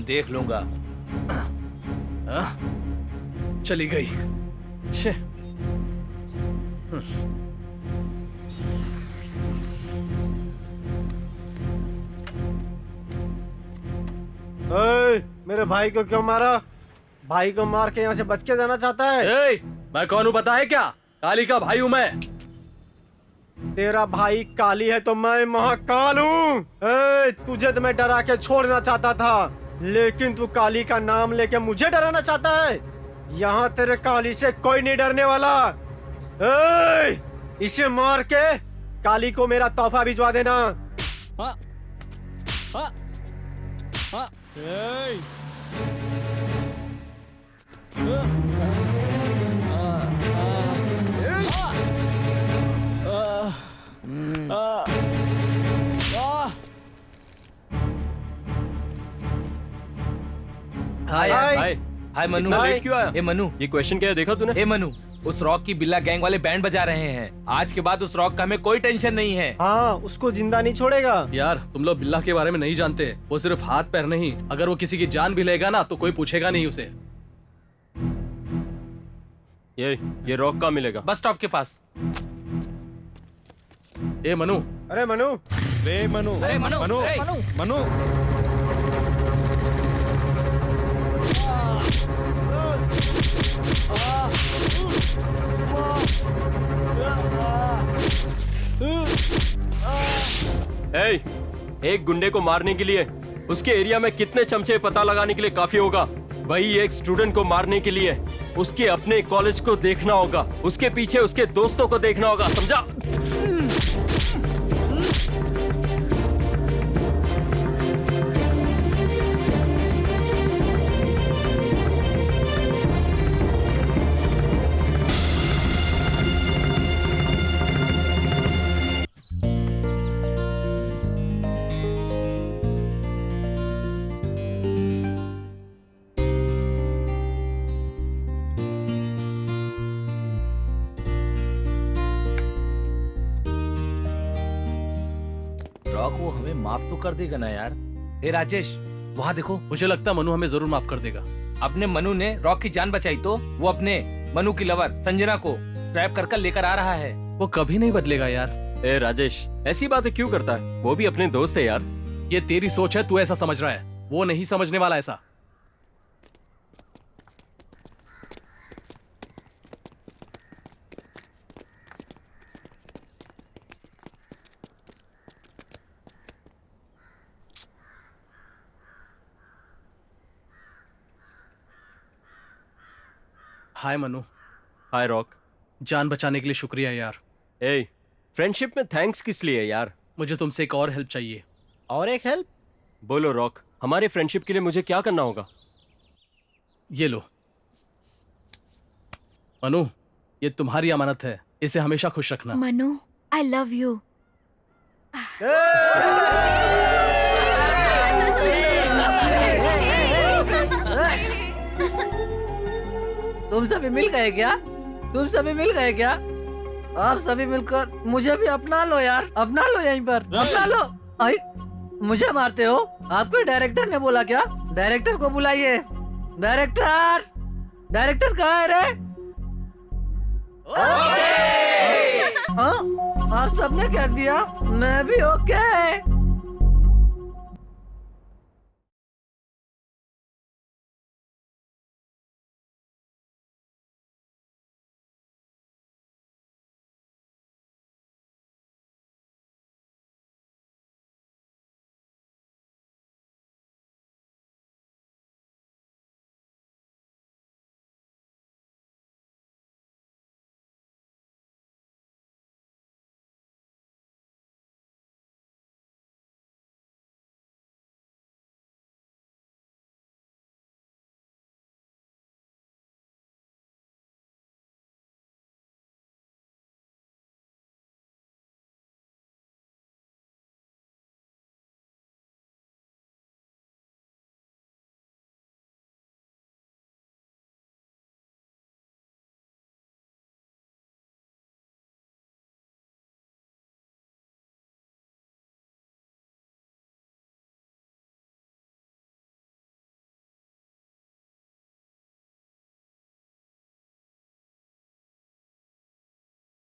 देख लूंगा। चली गई। छे। मेरे भाई को क्यों मारा? भाई को मार के यहाँ से बच के जाना चाहता है? मैं कौन हूँ पता है क्या? काली का भाई हूँ मैं। तेरा भाई काली है तो मैं महाकाल हूँ। तुझे तो मैं डरा के छोड़ना चाहता था, लेकिन तू काली का नाम लेके मुझे डराना चाहता है। यहाँ तेरे काली से कोई नहीं डरने वाला। इसे मार के काली को मेरा तोहफा भिजवा देना। हाँ, हाँ, हाँ। हाय हाय हाय मनु। इतना लेट क्यों आया? ए मनु, ये क्वेश्चन क्या है देखा तूने? ए मनु, उस रॉक की बिल्ला गैंग वाले बैंड बजा रहे हैं। आज के बाद उस रॉक का हमें कोई टेंशन नहीं है। हाँ, उसको जिंदा नहीं छोड़ेगा। यार तुम लोग बिल्ला के बारे में नहीं जानते। वो सिर्फ हाथ पैर नहीं, अगर वो किसी की जान भी लेगा ना तो कोई पूछेगा नहीं उसे। ये रॉक कहाँ मिलेगा? बस स्टॉप के पास। ए मनु। अरे मनु। रे मनु। अरे मनु, मनु, ए, मनु। एक गुंडे को मारने के लिए उसके एरिया में कितने चमचे पता लगाने के लिए काफी होगा। वही एक स्टूडेंट को मारने के लिए उसके अपने कॉलेज को देखना होगा, उसके पीछे उसके दोस्तों को देखना होगा, समझा? रॉक वो हमें माफ तो कर देगा ना यार। ए राजेश, वहाँ देखो। मुझे लगता है मनु हमें जरूर माफ कर देगा। अपने मनु ने रॉक की जान बचाई तो वो अपने मनु की लवर संजना को ट्रैप कर लेकर आ रहा है। वो कभी नहीं बदलेगा यार। ए राजेश, ऐसी बातें क्यों करता है? वो भी अपने दोस्त है यार। ये तेरी सोच है, तू ऐसा समझ रहा है, वो नहीं समझने वाला ऐसा। हाय मनु। हाय रॉक। जान बचाने के लिए शुक्रिया यार। ए, फ्रेंडशिप में थैंक्स किस लिए यार? मुझे तुमसे एक और हेल्प चाहिए। और एक हेल्प? बोलो रॉक, हमारे फ्रेंडशिप के लिए मुझे क्या करना होगा? ये लो मनु, ये तुम्हारी अमानत है, इसे हमेशा खुश रखना। मनु, आई लव यू। तुम सभी मिल गए क्या? तुम सभी मिल गए क्या? आप सभी मिलकर मुझे भी अपना लो यार, अपना लो यहीं पर, अपना लो। आई, मुझे मारते हो? आपको डायरेक्टर ने बोला क्या? डायरेक्टर को बुलाइए। डायरेक्टर, डायरेक्टर कहाँ है रे? आप सबने क्या दिया? मैं भी ओके।